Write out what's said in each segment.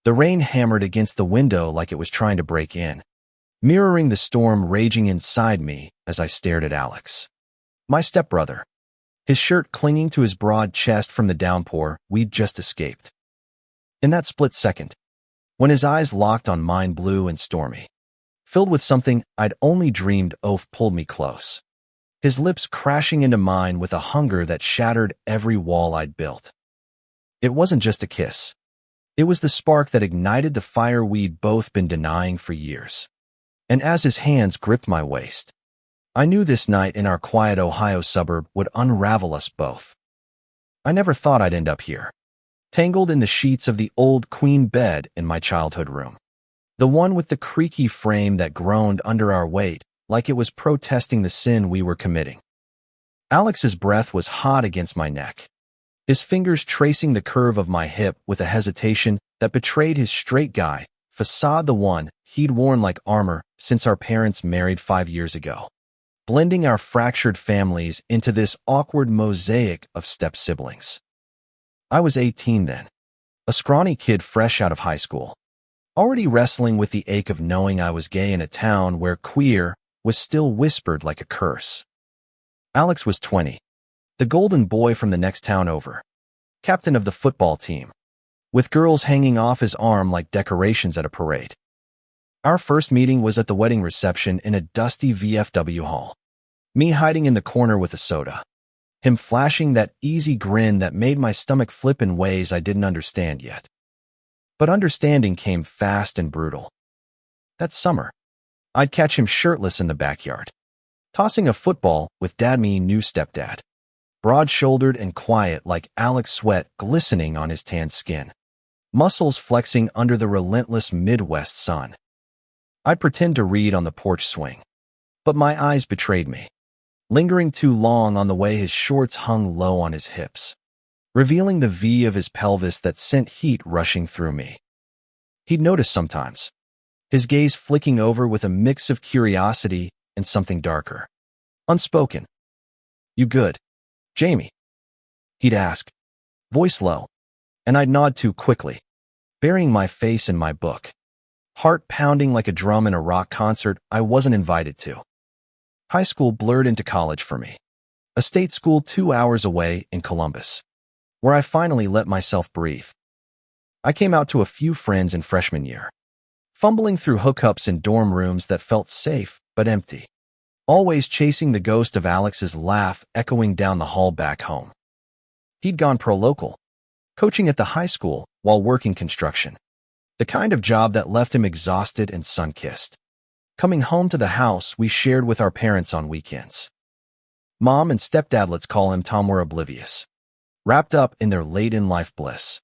The rain hammered against the window like it was trying to break in, mirroring the storm raging inside me as I stared at Alex. My stepbrother, his shirt clinging to his broad chest from the downpour we'd just escaped. In that split second, when his eyes locked on mine, blue and stormy, filled with something I'd only dreamed of, pulled me close, his lips crashing into mine with a hunger that shattered every wall I'd built. It wasn't just a kiss. It was the spark that ignited the fire we'd both been denying for years. And as his hands gripped my waist, I knew this night in our quiet Ohio suburb would unravel us both. I never thought I'd end up here, tangled in the sheets of the old queen bed in my childhood room, the one with the creaky frame that groaned under our weight like it was protesting the sin we were committing. Alex's breath was hot against my neck, his fingers tracing the curve of my hip with a hesitation that betrayed his straight guy facade, the one he'd worn like armor since our parents married 5 years ago, blending our fractured families into this awkward mosaic of step-siblings. I was 18 then, a scrawny kid fresh out of high school, already wrestling with the ache of knowing I was gay in a town where queer was still whispered like a curse. Alex was 20, the golden boy from the next town over, captain of the football team, with girls hanging off his arm like decorations at a parade. Our first meeting was at the wedding reception in a dusty VFW hall, me hiding in the corner with a soda, him flashing that easy grin that made my stomach flip in ways I didn't understand yet. But understanding came fast and brutal. That summer, I'd catch him shirtless in the backyard, tossing a football with Dad-me new stepdad, broad-shouldered and quiet like Alex, sweat glistening on his tanned skin, muscles flexing under the relentless Midwest sun. I'd pretend to read on the porch swing, but my eyes betrayed me, lingering too long on the way his shorts hung low on his hips, revealing the V of his pelvis that sent heat rushing through me. He'd notice sometimes, his gaze flicking over with a mix of curiosity and something darker, unspoken. "You good, Jamie?" he'd ask, voice low, and I'd nod too quickly, burying my face in my book, heart pounding like a drum in a rock concert I wasn't invited to. High school blurred into college for me, a state school 2 hours away in Columbus, where I finally let myself breathe. I came out to a few friends in freshman year, fumbling through hookups in dorm rooms that felt safe but empty, always chasing the ghost of Alex's laugh echoing down the hall back home. He'd gone pro-local, coaching at the high school while working construction, the kind of job that left him exhausted and sun-kissed, coming home to the house we shared with our parents on weekends. Mom and stepdad, let's call him Tom, were oblivious, wrapped up in their late-in-life bliss,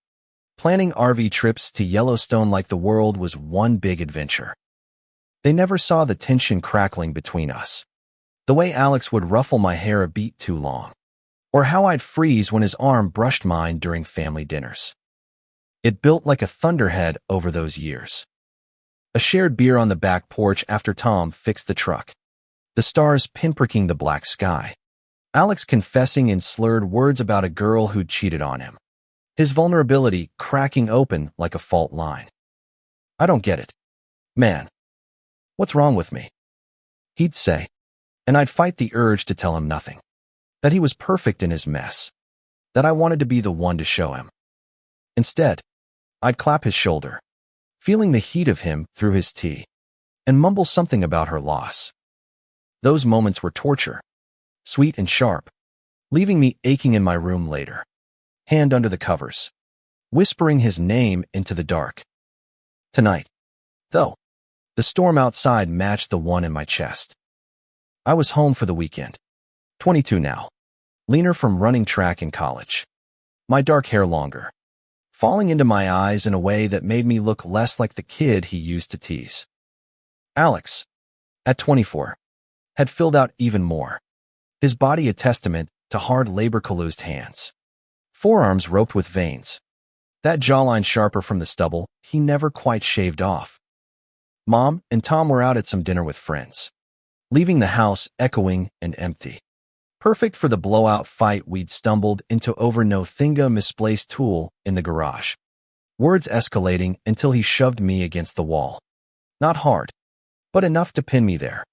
planning RV trips to Yellowstone like the world was one big adventure. They never saw the tension crackling between us, the way Alex would ruffle my hair a beat too long, or how I'd freeze when his arm brushed mine during family dinners. It built like a thunderhead over those years. A shared beer on the back porch after Tom fixed the truck, the stars pinpricking the black sky, Alex confessing in slurred words about a girl who'd cheated on him, his vulnerability cracking open like a fault line. "I don't get it, man. What's wrong with me?" he'd say, and I'd fight the urge to tell him nothing, that he was perfect in his mess, that I wanted to be the one to show him. Instead, I'd clap his shoulder, feeling the heat of him through his tea, and mumble something about her loss. Those moments were torture, sweet and sharp, leaving me aching in my room later, hand under the covers, whispering his name into the dark. Tonight, though, the storm outside matched the one in my chest. I was home for the weekend, 22 now, leaner from running track in college, my dark hair longer, falling into my eyes in a way that made me look less like the kid he used to tease. Alex, at 24, had filled out even more, his body a testament to hard labor-calloused hands, forearms roped with veins, that jawline sharper from the stubble he never quite shaved off. Mom and Tom were out at some dinner with friends, leaving the house echoing and empty, perfect for the blowout fight we'd stumbled into over no thinga misplaced tool in the garage. words escalating until he shoved me against the wall. Not hard, but enough to pin me there.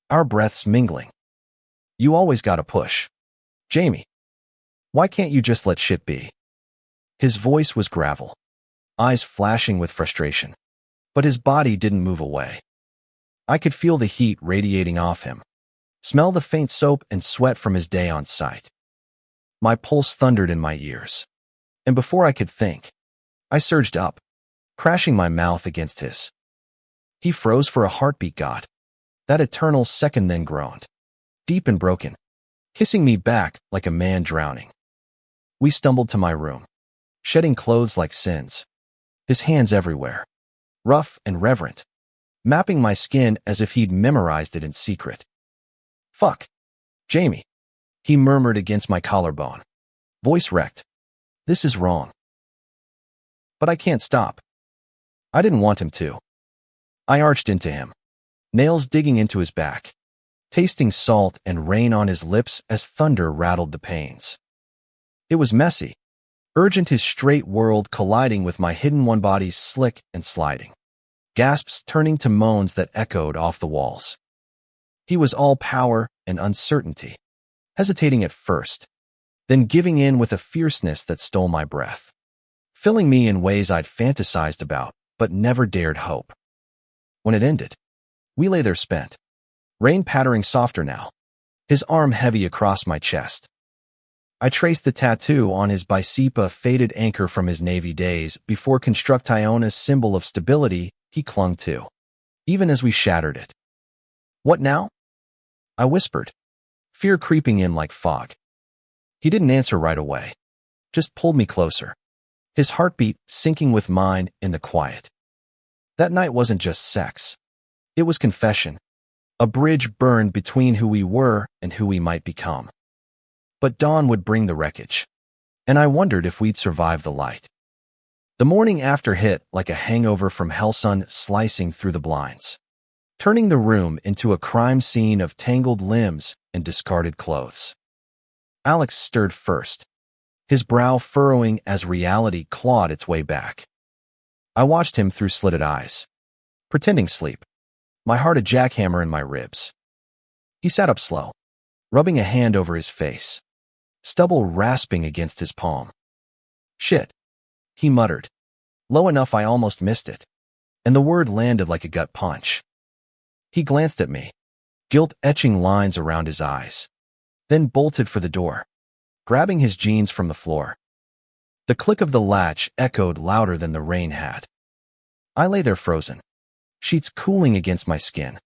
Our breaths mingling. You always gotta push. Jamie, why can't you just let shit be? His voice was gravel, eyes flashing with frustration, but his body didn't move away. I could feel the heat radiating off him, smell the faint soap and sweat from his day on site. My pulse thundered in my ears, and before I could think, I surged up, crashing my mouth against his. He froze for a heartbeat, God. That eternal second, then groaned, deep and broken, kissing me back like a man drowning. We stumbled to my room, shedding clothes like sins, his hands everywhere, rough and reverent, mapping my skin as if he'd memorized it in secret. Fuck. Jamie, he murmured against my collarbone, voice wrecked. This is wrong. But I can't stop. I didn't want him to. I arched into him, nails digging into his back, tasting salt and rain on his lips as thunder rattled the panes. It was messy, urgent, his straight world colliding with my hidden one, body's slick and sliding, gasps turning to moans that echoed off the walls. He was all power and uncertainty, hesitating at first, then giving in with a fierceness that stole my breath, filling me in ways I'd fantasized about but never dared hope. When it ended, we lay there spent, rain pattering softer now, his arm heavy across my chest. I traced the tattoo on his bicep, a faded anchor from his Navy days before Construction's symbol of stability he clung to, even as we shattered it. What now? I whispered, fear creeping in like fog. He didn't answer right away, just pulled me closer, his heartbeat syncing with mine in the quiet. That night wasn't just sex. It was confession, a bridge burned between who we were and who we might become. But dawn would bring the wreckage, and I wondered if we'd survive the light. The morning after hit like a hangover from hell, sun slicing through the blinds, turning the room into a crime scene of tangled limbs and discarded clothes. Alex stirred first, his brow furrowing as reality clawed its way back. I watched him through slitted eyes, pretending sleep, my heart a jackhammer in my ribs. He sat up slow, rubbing a hand over his face, stubble rasping against his palm. Shit, he muttered, low enough I almost missed it, and the word landed like a gut punch. He glanced at me, guilt etching lines around his eyes, then bolted for the door, grabbing his jeans from the floor. The click of the latch echoed louder than the rain had. I lay there frozen, sheets cooling against my skin,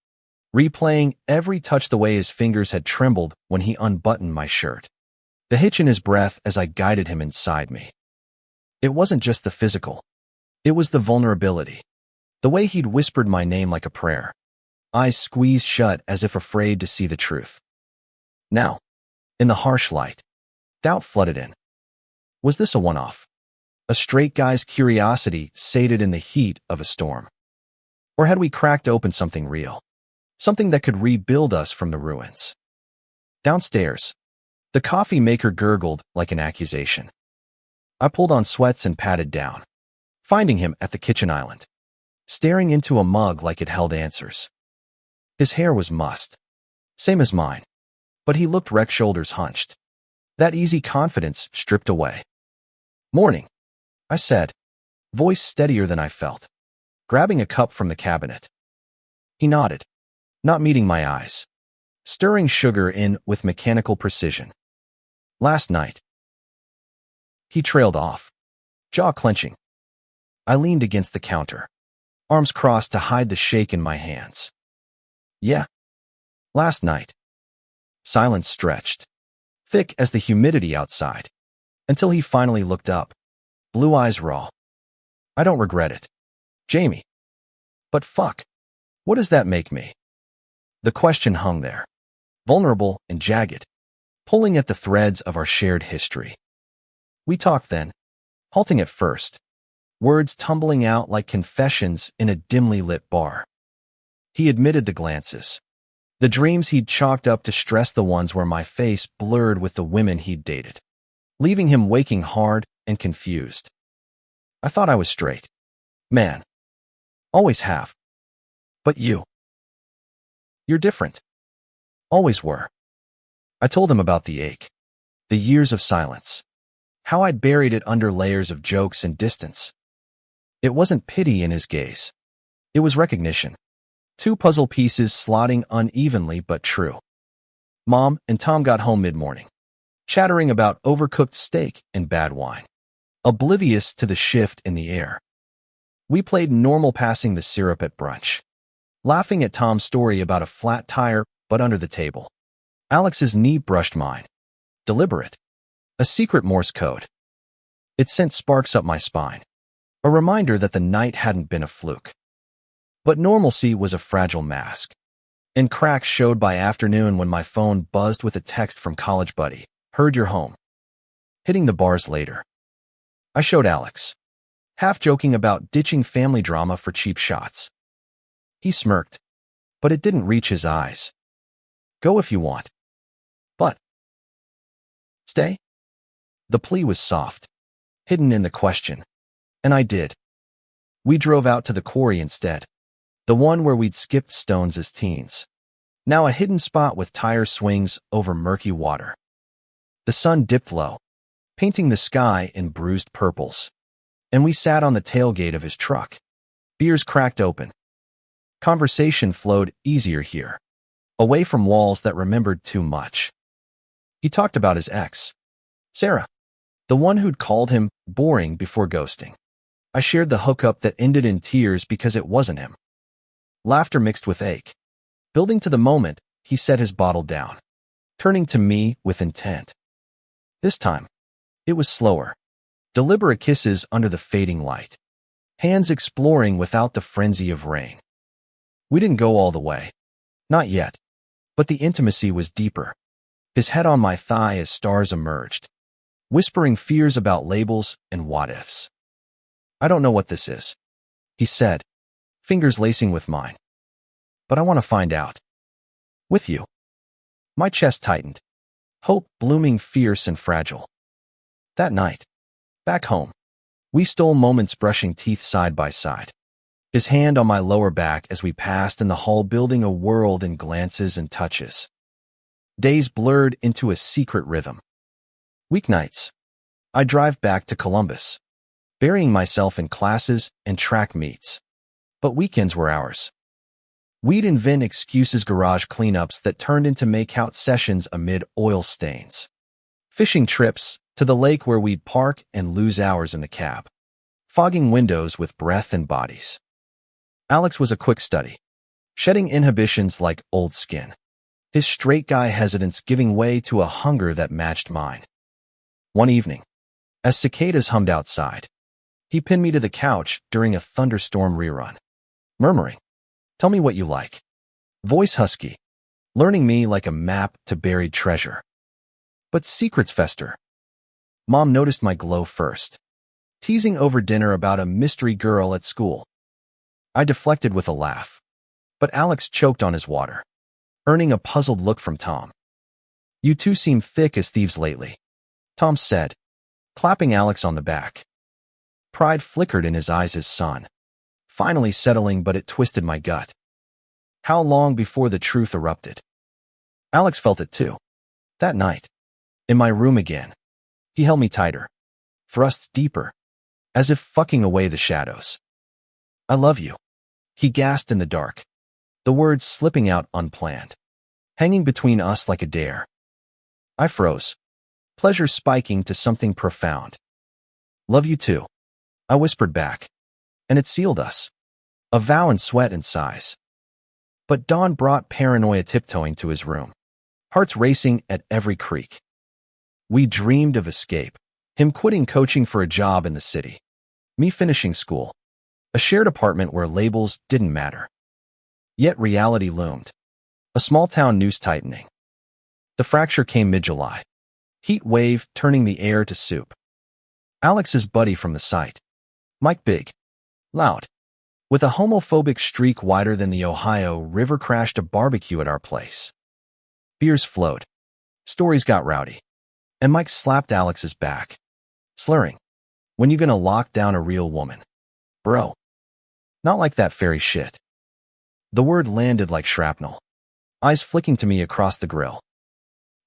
replaying every touch the way his fingers had trembled when he unbuttoned my shirt, the hitch in his breath as I guided him inside me. It wasn't just the physical. It was the vulnerability, the way he'd whispered my name like a prayer, eyes squeezed shut as if afraid to see the truth. Now, in the harsh light, doubt flooded in. Was this a one-off? A straight guy's curiosity sated in the heat of a storm? Or had we cracked open something real? Something that could rebuild us from the ruins? Downstairs, the coffee maker gurgled like an accusation. I pulled on sweats and patted down, finding him at the kitchen island, staring into a mug like it held answers. His hair was mussed, same as mine, but he looked wrecked, shoulders hunched, that easy confidence stripped away. Morning, I said, voice steadier than I felt, grabbing a cup from the cabinet. He nodded, not meeting my eyes, stirring sugar in with mechanical precision. Last night. He trailed off, jaw clenching. I leaned against the counter, arms crossed to hide the shake in my hands. Yeah. Last night. Silence stretched, thick as the humidity outside, until he finally looked up, blue eyes raw. I don't regret it, Jamie. But fuck, what does that make me? The question hung there, vulnerable and jagged, pulling at the threads of our shared history. We talked then, halting at first, words tumbling out like confessions in a dimly lit bar. He admitted the glances, the dreams he'd chalked up to stress, the ones where my face blurred with the women he'd dated, leaving him waking hard and confused. I thought I was straight. Man. Always have. But you're different. Always were. I told him about the ache. The years of silence. How I'd buried it under layers of jokes and distance. It wasn't pity in his gaze. It was recognition. Two puzzle pieces slotting unevenly but true. Mom and Tom got home mid-morning, chattering about overcooked steak and bad wine, oblivious to the shift in the air. We played normal passing the syrup at brunch, laughing at Tom's story about a flat tire but under the table. Alex's knee brushed mine. Deliberate. A secret Morse code. It sent sparks up my spine. A reminder that the night hadn't been a fluke. But normalcy was a fragile mask, and cracks showed by afternoon when my phone buzzed with a text from college buddy. Heard you're home. Hitting the bars later. I showed Alex, half joking about ditching family drama for cheap shots. He smirked, but it didn't reach his eyes. Go if you want. But stay? The plea was soft, hidden in the question, and I did. We drove out to the quarry instead, the one where we'd skipped stones as teens. Now a hidden spot with tire swings over murky water. The sun dipped low, painting the sky in bruised purples, and we sat on the tailgate of his truck. Beers cracked open. Conversation flowed easier here, away from walls that remembered too much. He talked about his ex, Sarah, the one who'd called him boring before ghosting. I shared the hookup that ended in tears because it wasn't him. Laughter mixed with ache. Building to the moment, he set his bottle down, turning to me with intent. This time, it was slower. Deliberate kisses under the fading light. Hands exploring without the frenzy of rain. We didn't go all the way. Not yet. But the intimacy was deeper. His head on my thigh as stars emerged, whispering fears about labels and what-ifs. I don't know what this is, he said, fingers lacing with mine. But I want to find out. With you. My chest tightened, hope blooming fierce and fragile. That night, back home, we stole moments brushing teeth side by side. His hand on my lower back as we passed in the hall, building a world in glances and touches. Days blurred into a secret rhythm. Weeknights, I drive back to Columbus, burying myself in classes and track meets. But weekends were ours. We'd invent excuses, garage cleanups that turned into make-out sessions amid oil stains. Fishing trips to the lake where we'd park and lose hours in the cab. Fogging windows with breath and bodies. Alex was a quick study, shedding inhibitions like old skin. His straight guy hesitance giving way to a hunger that matched mine. One evening, as cicadas hummed outside, he pinned me to the couch during a thunderstorm rerun, murmuring, "Tell me what you like." Voice husky, learning me like a map to buried treasure. But secrets fester. Mom noticed my glow first, teasing over dinner about a mystery girl at school. I deflected with a laugh, but Alex choked on his water, earning a puzzled look from Tom. "You two seem thick as thieves lately," Tom said, clapping Alex on the back. Pride flickered in his eyes as sun, finally settling, but it twisted my gut. How long before the truth erupted? Alex felt it too. That night, in my room again, he held me tighter, thrusts deeper, as if fucking away the shadows. "I love you," he gasped in the dark, the words slipping out unplanned, hanging between us like a dare. I froze, pleasure spiking to something profound. "Love you too," I whispered back, and it sealed us, a vow in sweat and sighs. But dawn brought paranoia tiptoeing to his room, hearts racing at every creak. We dreamed of escape, him quitting coaching for a job in the city, me finishing school, a shared apartment where labels didn't matter. Yet reality loomed, a small-town news tightening. The fracture came mid-July, heat wave turning the air to soup. Alex's buddy from the site, Mike Big, loud, with a homophobic streak wider than the Ohio River, crashed a barbecue at our place. Beers flowed, stories got rowdy, and Mike slapped Alex's back, slurring, When you gonna lock down a real woman? Bro. Not like that fairy shit. The word landed like shrapnel, eyes flicking to me across the grill.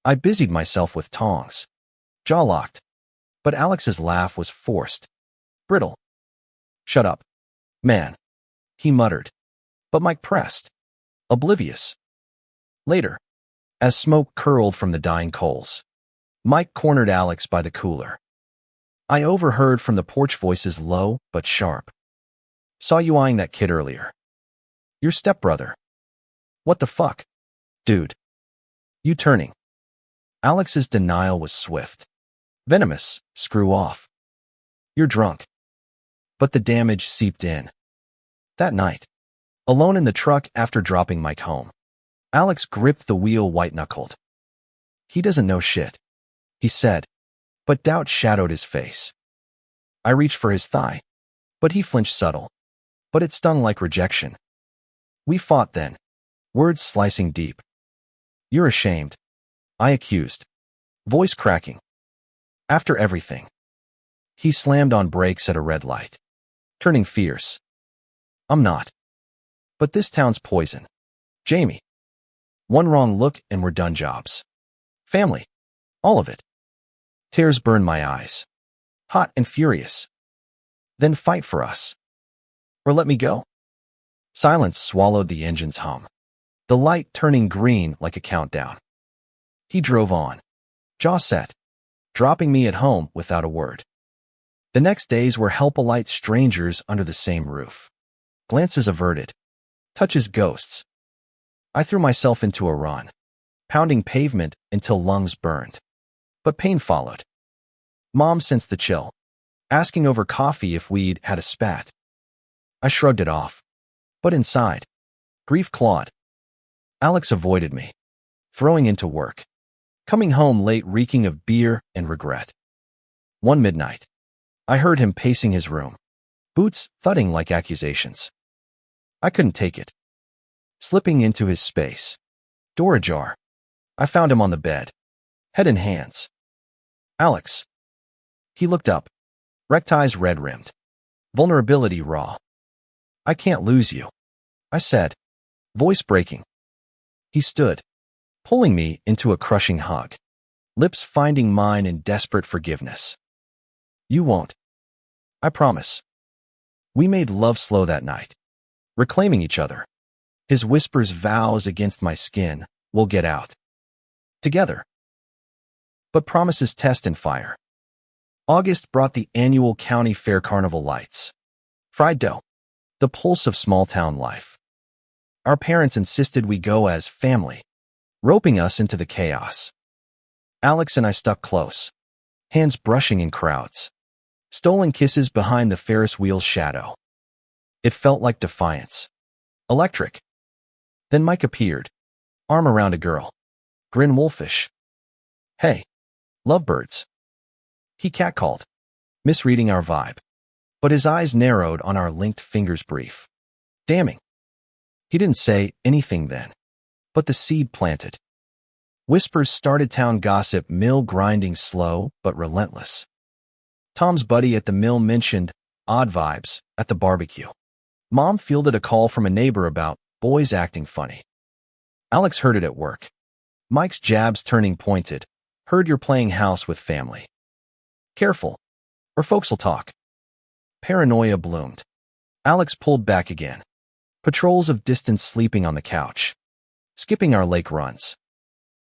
I busied myself with tongs, jaw locked, but Alex's laugh was forced, brittle. Shut up, man, he muttered, but Mike pressed, oblivious. Later, as smoke curled from the dying coals, Mike cornered Alex by the cooler. I overheard from the porch voices low but sharp. Saw you eyeing that kid earlier. Your stepbrother. What the fuck? Dude. You turning. Alex's denial was swift. Venomous, screw off. You're drunk. But the damage seeped in. That night, alone in the truck after dropping Mike home, Alex gripped the wheel white-knuckled. He doesn't know shit, he said, but doubt shadowed his face. I reached for his thigh, but he flinched subtle, but it stung like rejection. We fought then, words slicing deep. You're ashamed, I accused, voice cracking. After everything. He slammed on brakes at a red light, turning fierce. I'm not. But this town's poison. Jamie. One wrong look and we're done jobs. Family. All of it. Tears burned my eyes. Hot and furious. Then fight for us. Or let me go. Silence swallowed the engine's hum, the light turning green like a countdown. He drove on, jaw set, dropping me at home without a word. The next days were help-a-light strangers under the same roof. Glances averted, touches ghosts. I threw myself into a run, pounding pavement until lungs burned. But pain followed. Mom sensed the chill, asking over coffee if we'd had a spat. I shrugged it off, but inside, grief clawed. Alex avoided me, throwing into work, coming home late reeking of beer and regret. One midnight, I heard him pacing his room, boots thudding like accusations. I couldn't take it. Slipping into his space, door ajar, I found him on the bed, head in hands. Alex. He looked up, wrecked eyes red-rimmed, vulnerability raw. I can't lose you, I said, voice breaking. He stood, pulling me into a crushing hug, lips finding mine in desperate forgiveness. You won't. I promise. We made love slow that night, reclaiming each other. His whispers vows against my skin, we'll get out. Together. But promises test and fire. August brought the annual county fair carnival lights. Fried dough. The pulse of small-town life. Our parents insisted we go as family, roping us into the chaos. Alex and I stuck close, hands brushing in crowds, stolen kisses behind the Ferris wheel's shadow. It felt like defiance. Electric. Then Mike appeared, arm around a girl, grin wolfish. Hey, lovebirds. He catcalled, misreading our vibe, but his eyes narrowed on our linked fingers brief. Damning. He didn't say anything then, but the seed planted. Whispers started town gossip, mill grinding slow but relentless. Tom's buddy at the mill mentioned odd vibes at the barbecue. Mom fielded a call from a neighbor about boys acting funny. Alex heard it at work. Mike's jabs turning pointed. Heard you're playing house with family. Careful, or folks'll talk. Paranoia bloomed. Alex pulled back again. Patrols of distance sleeping on the couch. Skipping our lake runs.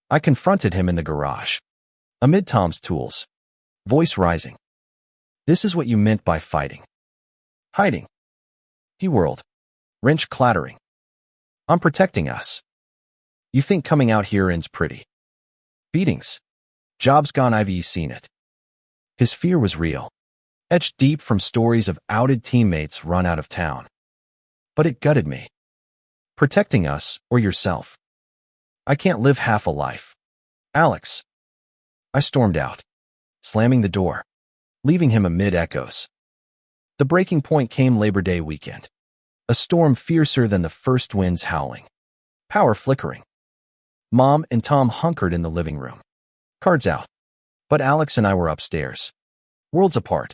I confronted him in the garage. Amid Tom's tools. Voice rising. This is what you meant by fighting. Hiding. He whirled. Wrench clattering. I'm protecting us. You think coming out here ends pretty. Beatings. Jobs gone, I've seen it. His fear was real. Etched deep from stories of outed teammates run out of town. But it gutted me. Protecting us or yourself. I can't live half a life. Alex. I stormed out, slamming the door, leaving him amid echoes. The breaking point came Labor Day weekend. A storm fiercer than the first winds howling. Power flickering. Mom and Tom hunkered in the living room. Cards out. But Alex and I were upstairs. Worlds apart.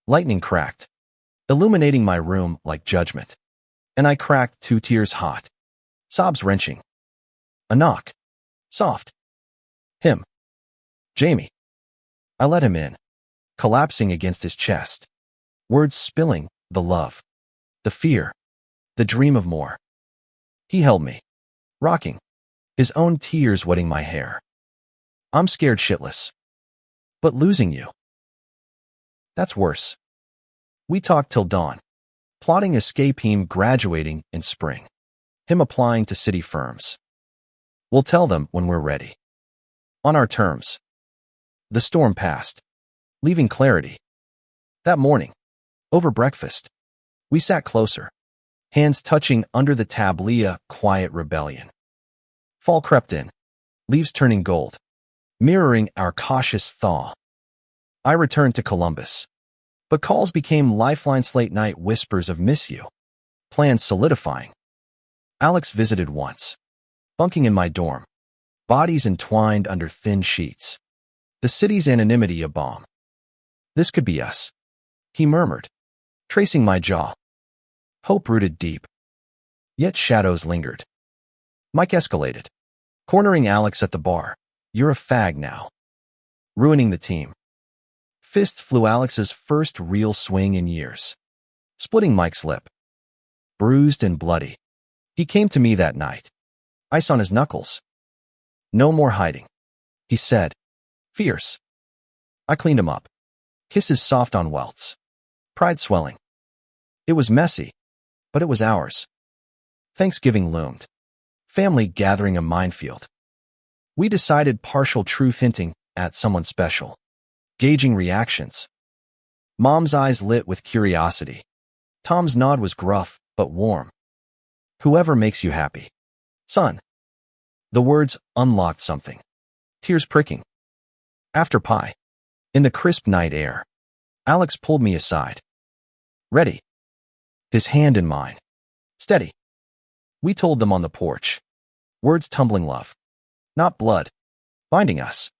Lightning cracked, illuminating my room like judgment. And I cracked 2 tears hot, sobs wrenching. A knock. Soft. Him. Jamie. I let him in, collapsing against his chest. Words spilling, the love, the fear, the dream of more. He held me, rocking, his own tears wetting my hair. I'm scared shitless. But losing you. That's worse. We talked till dawn, plotting escape, him graduating in spring, him applying to city firms. We'll tell them when we're ready. On our terms. The storm passed, leaving clarity. That morning, over breakfast, we sat closer, hands touching under the tablia, quiet rebellion. Fall crept in, leaves turning gold, mirroring our cautious thaw. I returned to Columbus, but calls became lifelines, late night whispers of miss you, plans solidifying. Alex visited once, bunking in my dorm, bodies entwined under thin sheets. The city's anonymity a bomb. This could be us, he murmured, tracing my jaw. Hope rooted deep. Yet shadows lingered. Mike escalated, cornering Alex at the bar. You're a fag now. Ruining the team. Fists flew, Alex's first real swing in years, splitting Mike's lip. Bruised and bloody. He came to me that night, ice on his knuckles. No more hiding, he said, fierce. I cleaned him up, kisses soft on welts, pride swelling. It was messy, but it was ours. Thanksgiving loomed, family gathering a minefield. We decided partial truth, hinting at someone special, gauging reactions. Mom's eyes lit with curiosity. Tom's nod was gruff but warm. Whoever makes you happy, son. The words unlocked something, tears pricking. After pie, in the crisp night air, Alex pulled me aside. Ready? His hand in mine. Steady. We told them on the porch. Words tumbling, love, not blood, binding us.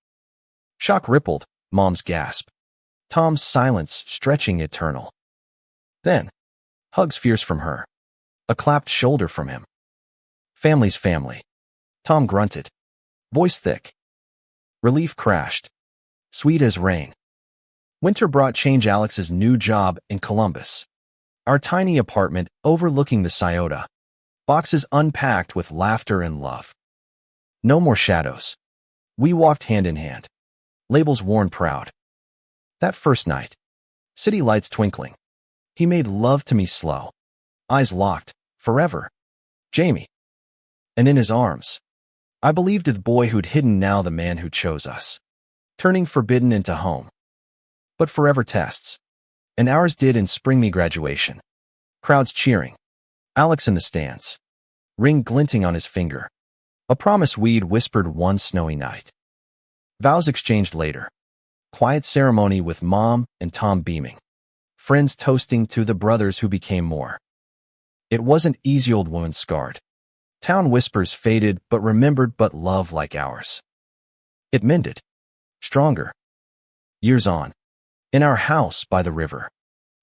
Shock rippled, Mom's gasp. Tom's silence stretching eternal. Then, hugs fierce from her. A clapped shoulder from him. Family's family. Tom grunted, voice thick. Relief crashed, sweet as rain. Winter brought change. Alex's new job in Columbus. Our tiny apartment overlooking the Scioto. Boxes unpacked with laughter and love. No more shadows. We walked hand in hand. Labels worn proud. That first night, city lights twinkling. He made love to me slow. Eyes locked, forever. Jamie. And in his arms, I believed the boy who'd hidden, now the man who chose us. Turning forbidden into home. But forever tests. And ours did in spring, me graduation. Crowds cheering. Alex in the stands. Ring glinting on his finger. A promise we'd whispered one snowy night. Vows exchanged later. Quiet ceremony with Mom and Tom beaming. Friends toasting to the brothers who became more. It wasn't easy, old woman scarred. Town whispers faded but remembered, but love like ours. It mended. Stronger. Years on. In our house by the river.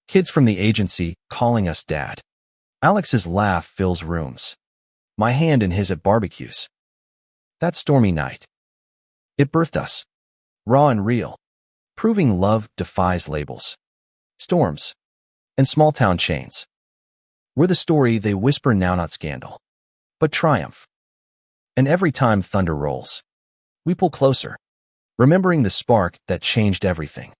Kids from the agency calling us dad. Alex's laugh fills rooms. My hand in his at barbecues. That stormy night. It birthed us. Raw and real. Proving love defies labels. Storms. And small town chains. We're the story they whisper now, not scandal. But triumph. And every time thunder rolls, we pull closer, remembering the spark that changed everything.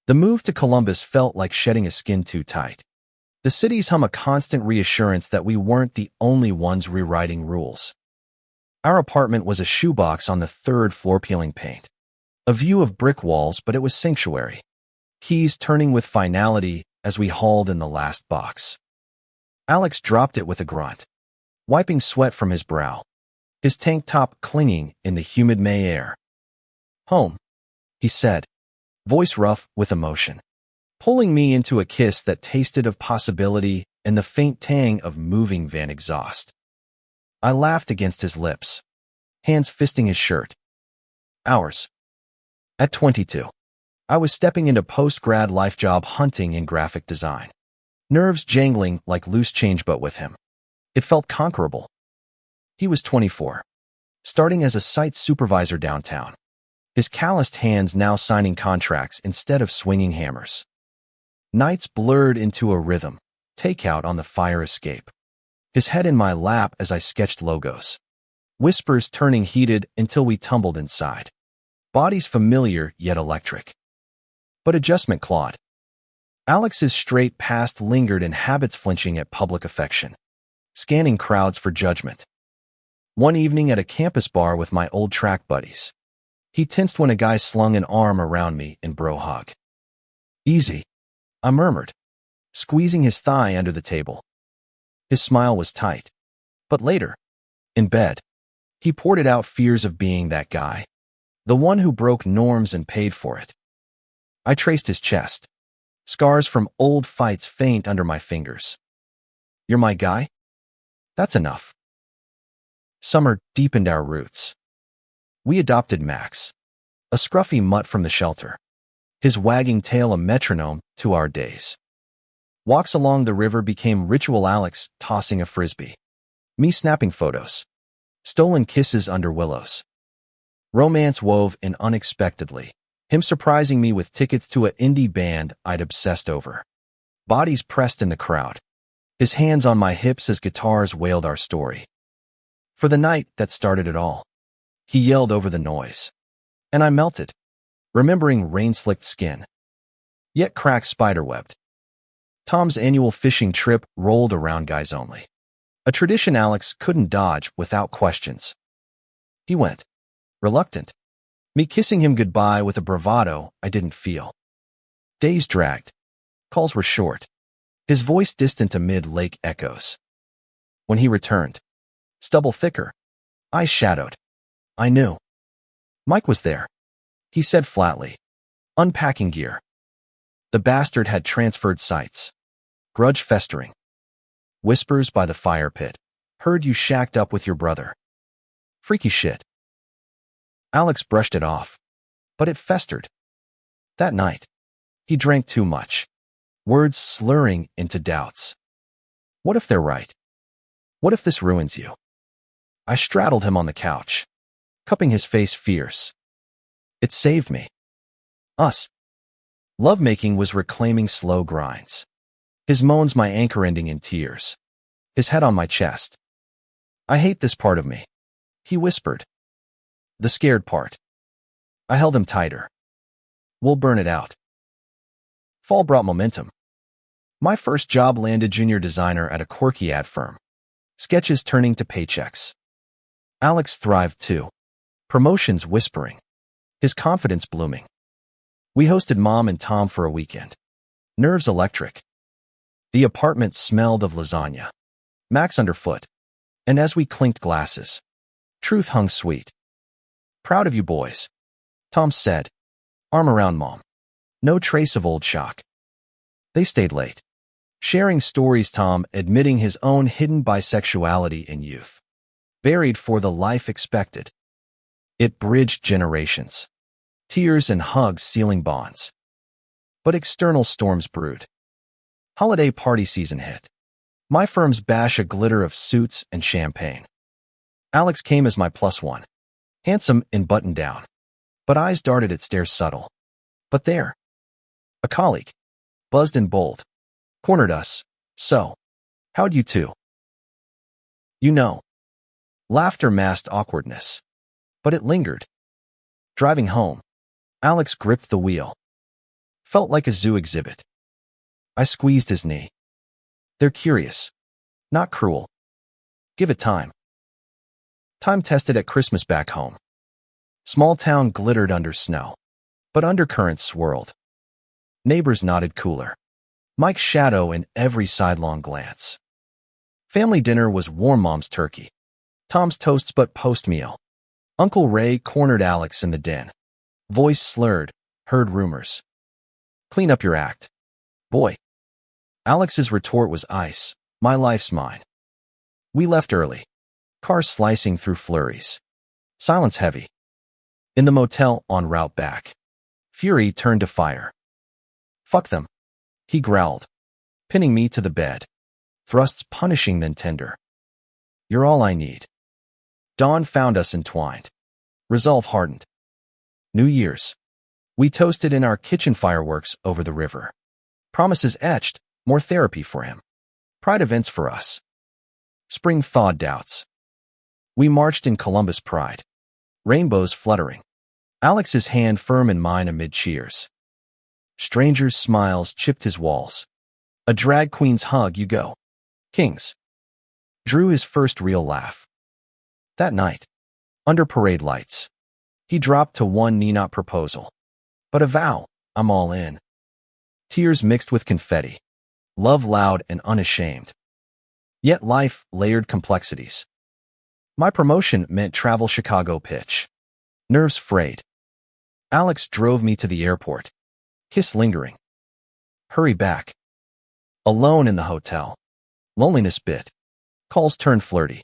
The move to Columbus felt like shedding a skin too tight. The city's hum a constant reassurance that we weren't the only ones rewriting rules. Our apartment was a shoebox on the 3rd floor, peeling paint. A view of brick walls, but it was sanctuary. Keys turning with finality as we hauled in the last box. Alex dropped it with a grunt, wiping sweat from his brow, his tank top clinging in the humid May air. Home, he said, voice rough with emotion, pulling me into a kiss that tasted of possibility and the faint tang of moving van exhaust. I laughed against his lips, hands fisting his shirt. Ours. At 22. I was stepping into post-grad life job hunting in graphic design. Nerves jangling like loose change, but with him, it felt conquerable. He was 24, starting as a site supervisor downtown. His calloused hands now signing contracts instead of swinging hammers. Nights blurred into a rhythm, takeout on the fire escape. His head in my lap as I sketched logos. Whispers turning heated until we tumbled inside. Bodies familiar yet electric. But adjustment clawed. Alex's straight past lingered in habits, flinching at public affection, scanning crowds for judgment. One evening at a campus bar with my old track buddies, he tensed when a guy slung an arm around me in bro hug. "Easy," I murmured, squeezing his thigh under the table. His smile was tight. But later, in bed, he poured it out, fears of being that guy, the one who broke norms and paid for it. I traced his chest. Scars from old fights faint under my fingers. "You're my guy?" That's enough. Summer deepened our roots. We adopted Max, a scruffy mutt from the shelter, his wagging tail a metronome to our days. Walks along the river became ritual, Alex tossing a frisbee, me snapping photos, stolen kisses under willows. Romance wove in unexpectedly, him surprising me with tickets to an indie band I'd obsessed over. Bodies pressed in the crowd, his hands on my hips as guitars wailed our story. For the night that started it all, he yelled over the noise. And I melted, remembering rain-slicked skin, yet cracked spiderwebbed. Tom's annual fishing trip rolled around, guys only. A tradition Alex couldn't dodge without questions. He went, reluctant, me kissing him goodbye with a bravado I didn't feel. Days dragged. Calls were short, his voice distant amid lake echoes. When he returned, stubble thicker, eyes shadowed, I knew. Mike was there, he said flatly, unpacking gear. The bastard had transferred sites. Grudge festering. Whispers by the fire pit. Heard you shacked up with your brother. Freaky shit. Alex brushed it off, but it festered. That night, he drank too much, words slurring into doubts. What if they're right? What if this ruins you? I straddled him on the couch, cupping his face fierce. It saved me. Us. Lovemaking was reclaiming slow grinds. His moans my anchor ending in tears. His head on my chest. I hate this part of me, he whispered. The scared part. I held him tighter. We'll burn it out. Fall brought momentum. My first job landed junior designer at a quirky ad firm. Sketches turning to paychecks. Alex thrived too. Promotions whispering. His confidence blooming. We hosted Mom and Tom for a weekend. Nerves electric. The apartment smelled of lasagna. Max underfoot. And as we clinked glasses, truth hung sweet. Proud of you boys, Tom said, arm around Mom. No trace of old shock. They stayed late, sharing stories, Tom admitting his own hidden bisexuality in youth. Buried for the life expected. It bridged generations. Tears and hugs sealing bonds. But external storms brewed. Holiday party season hit. My firm's bash a glitter of suits and champagne. Alex came as my +1. Handsome in button-down, but eyes darted at stares subtle. But there, a colleague, buzzed and bold, cornered us. So, how'd you two? You know. Laughter masked awkwardness, but it lingered. Driving home, Alex gripped the wheel. Felt like a zoo exhibit. I squeezed his knee. They're curious, not cruel. Give it time. Time tested at Christmas back home. Small town glittered under snow, but undercurrents swirled. Neighbors nodded cooler. Mike's shadow in every sidelong glance. Family dinner was warm, Mom's turkey. Tom's toasts but post-meal. Uncle Ray cornered Alex in the den. Voice slurred, heard rumors. Clean up your act, boy. Alex's retort was ice. My life's mine. We left early. Cars slicing through flurries. Silence heavy. In the motel en route back. Fury turned to fire. Fuck them, he growled, pinning me to the bed. Thrusts punishing then tender. You're all I need. Dawn found us entwined. Resolve hardened. New Year's. We toasted in our kitchen fireworks over the river. Promises etched, more therapy for him. Pride events for us. Spring thawed doubts. We marched in Columbus pride. Rainbows fluttering. Alex's hand firm in mine amid cheers. Strangers' smiles chipped his walls. A drag queen's hug, you go. Kings. Drew his first real laugh. That night, under parade lights, he dropped to one knee, not proposal, but a vow, I'm all in. Tears mixed with confetti. Love loud and unashamed. Yet life layered complexities. My promotion meant travel Chicago pitch. Nerves frayed. Alex drove me to the airport. Kiss lingering. Hurry back. Alone in the hotel. Loneliness bit. Calls turned flirty.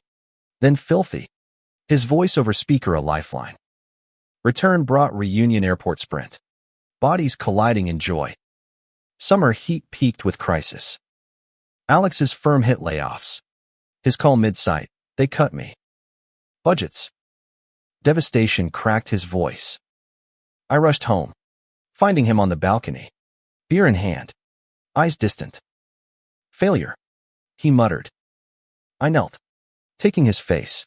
Then filthy. His voice over speaker a lifeline. Return brought reunion airport sprint. Bodies colliding in joy. Summer heat peaked with crisis. Alex's firm hit layoffs. His call mid-sight, they cut me. Budgets. Devastation cracked his voice. I rushed home, finding him on the balcony. Beer in hand. Eyes distant. Failure, he muttered. I knelt, taking his face.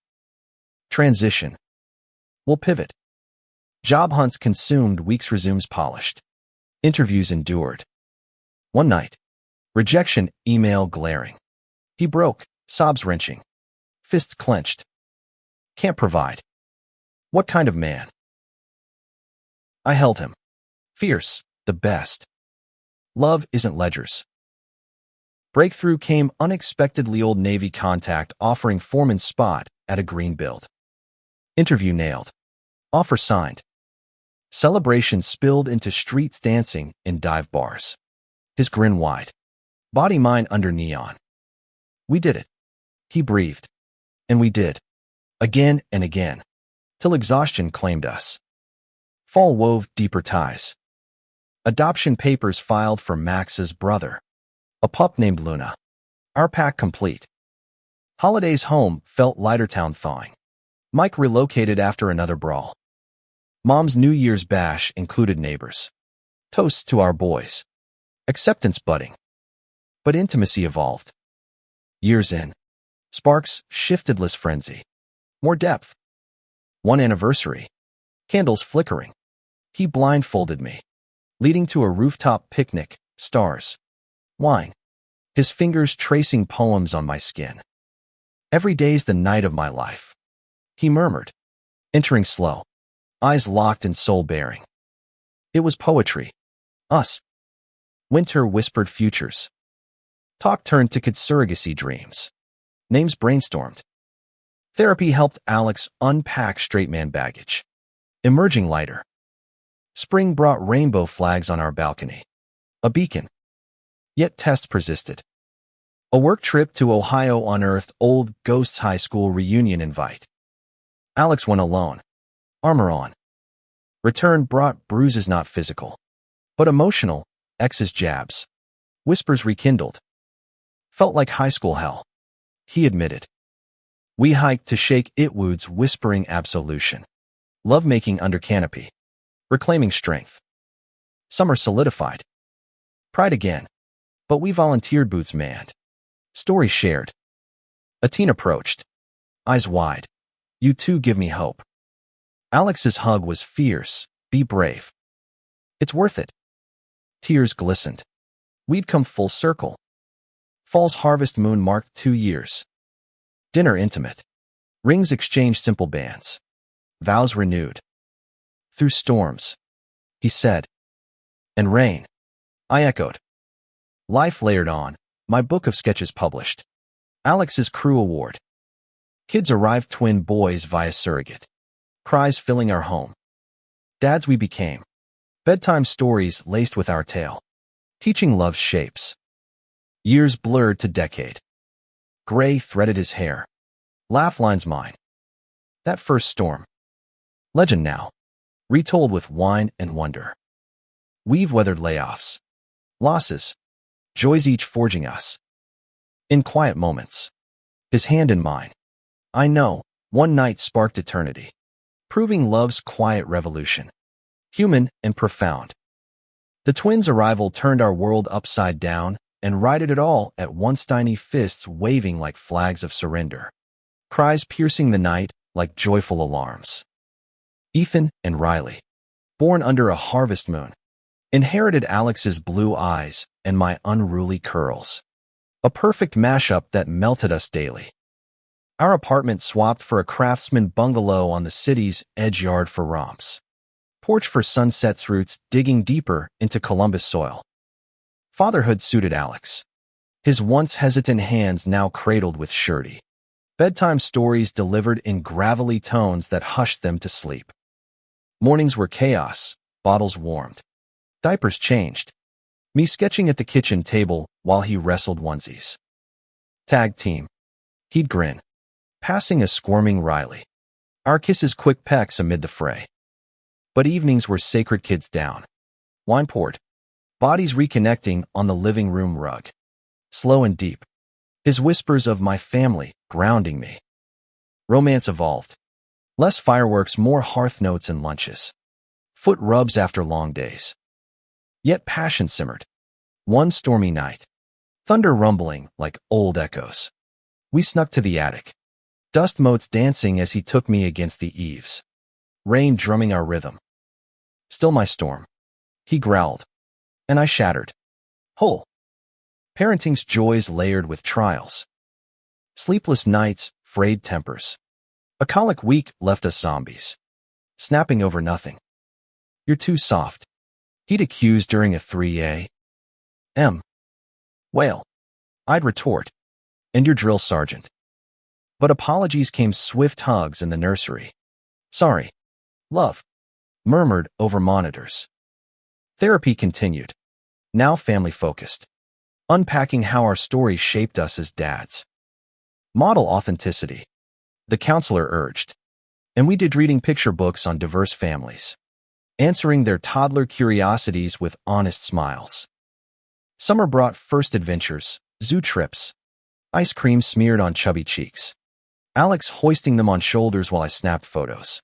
Transition. We'll pivot. Job hunts consumed, weeks resumes polished. Interviews endured. One night, rejection email glaring. He broke, sobs wrenching. Fists clenched. Can't provide. What kind of man? I held him. Fierce, the best. Love isn't ledgers. Breakthrough came unexpectedly. Old Navy contact offering foreman spot at a green build. Interview nailed. Offer signed. Celebration spilled into streets dancing in dive bars. His grin wide. Body mine under neon. We did it. He breathed. And we did. Again and again. Till exhaustion claimed us. Fall wove deeper ties. Adoption papers filed for Max's brother. A pup named Luna. Our pack complete. Holidays home felt lighter, town thawing. Mike relocated after another brawl. Mom's New Year's bash included neighbors. Toasts to our boys. Acceptance budding. But intimacy evolved. Years in. Sparks shifted less frenzy. More depth. One anniversary. Candles flickering. He blindfolded me. Leading to a rooftop picnic, stars. Wine. His fingers tracing poems on my skin. Every day's the night of my life. He murmured. Entering slow. Eyes locked and soul baring. It was poetry. Us. Winter whispered futures. Talk turned to kid surrogacy dreams. Names brainstormed. Therapy helped Alex unpack straight man baggage. Emerging lighter. Spring brought rainbow flags on our balcony. A beacon. Yet tests persisted. A work trip to Ohio unearthed old Ghosts High School reunion invite. Alex went alone. Armor on. Return brought bruises not physical, but emotional, ex's jabs. Whispers rekindled. Felt like high school hell. He admitted. We hiked to shake Itwood's whispering absolution. Lovemaking under canopy. Reclaiming strength. Summer solidified. Pride again. But we volunteered, boots manned. Stories shared. A teen approached. Eyes wide. You too give me hope. Alex's hug was fierce. Be brave. It's worth it. Tears glistened. We'd come full circle. Fall's harvest moon marked 2 years. Dinner intimate. Rings exchanged, simple bands. Vows renewed. Through storms, he said. And rain, I echoed. Life layered on. My book of sketches published. Alex's Crew Award. Kids arrived, twin boys via surrogate. Cries filling our home. Dads we became. Bedtime stories laced with our tale. Teaching love's shapes. Years blurred to decade. Gray threaded his hair. Laugh lines mine. That first storm. Legend now. Retold with wine and wonder. We've weathered layoffs, losses, joys each forging us. In quiet moments, his hand in mine, I know, one night sparked eternity, proving love's quiet revolution, human and profound. The twins' arrival turned our world upside down and righted it all at once, tiny fists waving like flags of surrender, cries piercing the night like joyful alarms. Ethan and Riley, born under a harvest moon, inherited Alex's blue eyes and my unruly curls. A perfect mashup that melted us daily. Our apartment swapped for a craftsman bungalow on the city's edge, yard for romps, porch for sunset's roots digging deeper into Columbus soil. Fatherhood suited Alex, his once hesitant hands now cradled with surety. Bedtime stories delivered in gravelly tones that hushed them to sleep. Mornings were chaos, bottles warmed, diapers changed, me sketching at the kitchen table while he wrestled onesies. Tag team. He'd grin, passing a squirming Riley. Our kisses quick pecks amid the fray. But evenings were sacred, kids down. Wine poured, bodies reconnecting on the living room rug. Slow and deep, his whispers of my family grounding me. Romance evolved. Less fireworks, more hearth notes and lunches. Foot rubs after long days. Yet passion simmered. One stormy night, thunder rumbling like old echoes. We snuck to the attic, dust motes dancing as he took me against the eaves, rain drumming our rhythm. Still my storm, he growled, and I shattered. Whole. Parenting's joys layered with trials. Sleepless nights, frayed tempers. A colic week left us zombies, snapping over nothing. You're too soft, he'd accuse during a 3 a.m. wail. I'd retort, and your drill sergeant. But apologies came, swift hugs in the nursery. Sorry, love, murmured over monitors. Therapy continued, now family-focused, unpacking how our stories shaped us as dads. Model authenticity, the counselor urged, and we did, reading picture books on diverse families, answering their toddler curiosities with honest smiles. Summer brought first adventures, zoo trips, ice cream smeared on chubby cheeks, Alex hoisting them on shoulders while I snapped photos.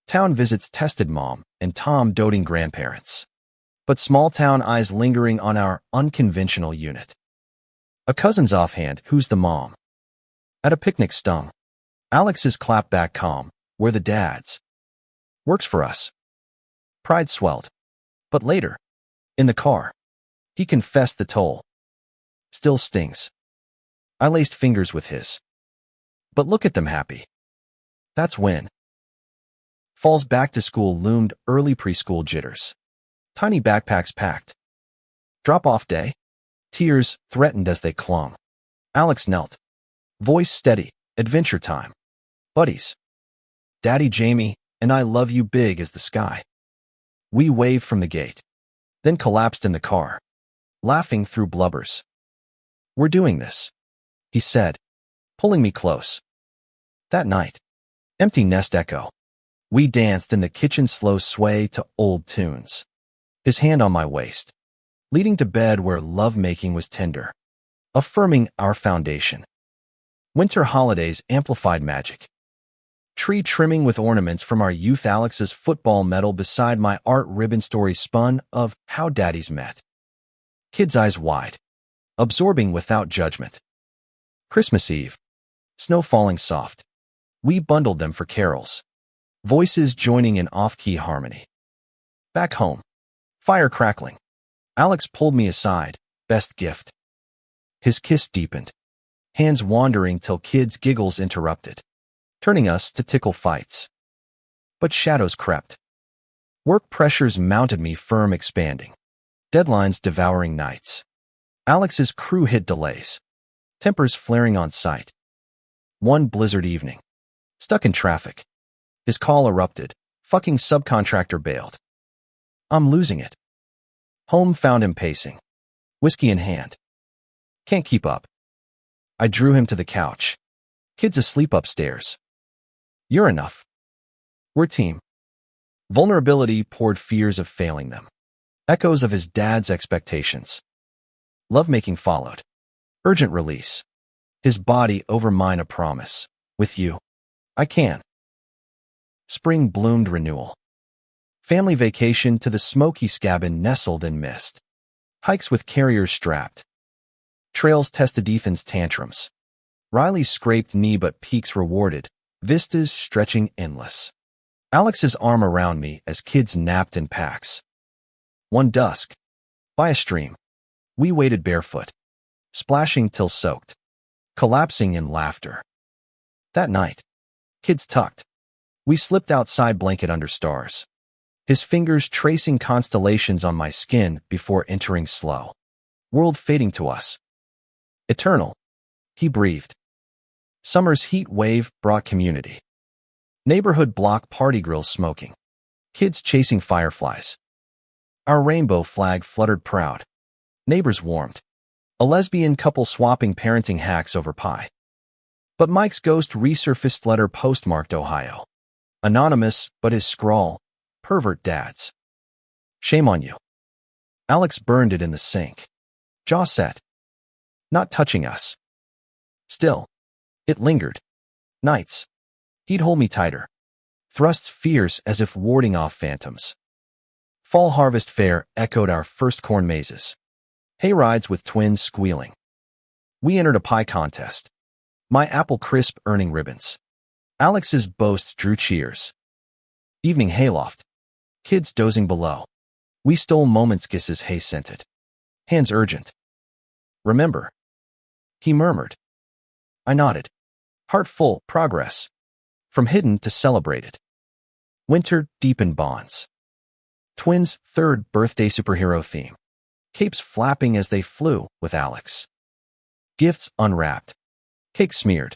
Town visits tested Mom and Tom doting grandparents, but small-town eyes lingering on our unconventional unit. A cousin's offhand, who's the mom? At a picnic stung. Alex's clapback calm, where the dads. Works for us. Pride swelled. But later, in the car, he confessed the toll. Still stings. I laced fingers with his. But look at them happy. That's when. Fall's back to school loomed, early preschool jitters. Tiny backpacks packed. Drop-off day. Tears threatened as they clung. Alex knelt. Voice steady. Adventure time. Buddies. Daddy Jamie and I love you, big as the sky. We waved from the gate, then collapsed in the car, laughing through blubbers. We're doing this, he said, pulling me close. That night, empty nest echo. We danced in the kitchen, slow sway to old tunes. His hand on my waist, leading to bed where lovemaking was tender, affirming our foundation. Winter holidays amplified magic. Tree trimming with ornaments from our youth, Alex's football medal beside my art ribbon, story spun of how daddies met. Kids' eyes wide, absorbing without judgment. Christmas Eve, snow falling soft. We bundled them for carols, voices joining in off-key harmony. Back home, fire crackling. Alex pulled me aside, best gift. His kiss deepened, hands wandering till kids' giggles interrupted, turning us to tickle fights. But shadows crept. Work pressures mounted me firm, expanding. Deadlines devouring nights. Alex's crew hit delays. Tempers flaring on sight. One blizzard evening, stuck in traffic. His call erupted. Fucking subcontractor bailed. I'm losing it. Home found him pacing, whiskey in hand. Can't keep up. I drew him to the couch. Kids asleep upstairs. You're enough. We're team. Vulnerability poured fears of failing them. Echoes of his dad's expectations. Lovemaking followed. Urgent release. His body over mine, a promise. With you, I can. Spring bloomed, renewal. Family vacation to the smoky cabin nestled in mist. Hikes with carriers strapped. Trails tested Ethan's tantrums. Riley's scraped knee but peaks rewarded. Vistas stretching endless. Alex's arm around me as kids napped in packs. One dusk. By a stream. We waded barefoot. Splashing till soaked. Collapsing in laughter. That night. Kids tucked. We slipped outside, blanket under stars. His fingers tracing constellations on my skin before entering slow. World fading to us. Eternal. He breathed. Summer's heat wave brought community. Neighborhood block party grills smoking. Kids chasing fireflies. Our rainbow flag fluttered proud. Neighbors warmed. A lesbian couple swapping parenting hacks over pie. But Mike's ghost resurfaced, letter postmarked Ohio. Anonymous, but his scrawl, pervert dads. Shame on you. Alex burned it in the sink. Jaw set. Not touching us. Still. It lingered. Nights. He'd hold me tighter. Thrusts fierce as if warding off phantoms. Fall harvest fair echoed our first corn mazes. Hay rides with twins squealing. We entered a pie contest. My apple crisp earning ribbons. Alex's boast drew cheers. Evening hayloft. Kids dozing below. We stole moments, kisses hay-scented. Hands urgent. Remember. He murmured. I nodded. Heart full, progress. From hidden to celebrated. Winter deepened bonds. Twins' third birthday superhero theme. Capes flapping as they flew with Alex. Gifts unwrapped. Cake smeared.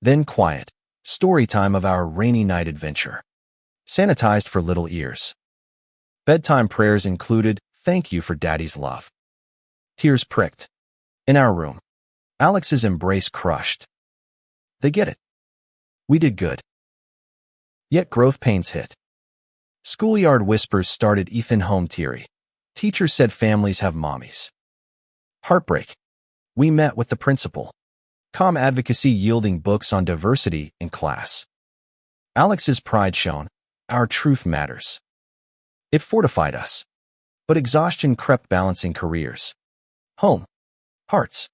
Then quiet. Story time of our rainy night adventure. Sanitized for little ears. Bedtime prayers included, thank you for daddy's love. Tears pricked. In our room. Alex's embrace crushed. They get it. We did good. Yet growth pains hit. Schoolyard whispers started, Ethan home teary. Teacher said families have mommies. Heartbreak. We met with the principal. Calm advocacy yielding books on diversity in class. Alex's pride shone. Our truth matters. It fortified us. But exhaustion crept, balancing careers. Home. Hearts.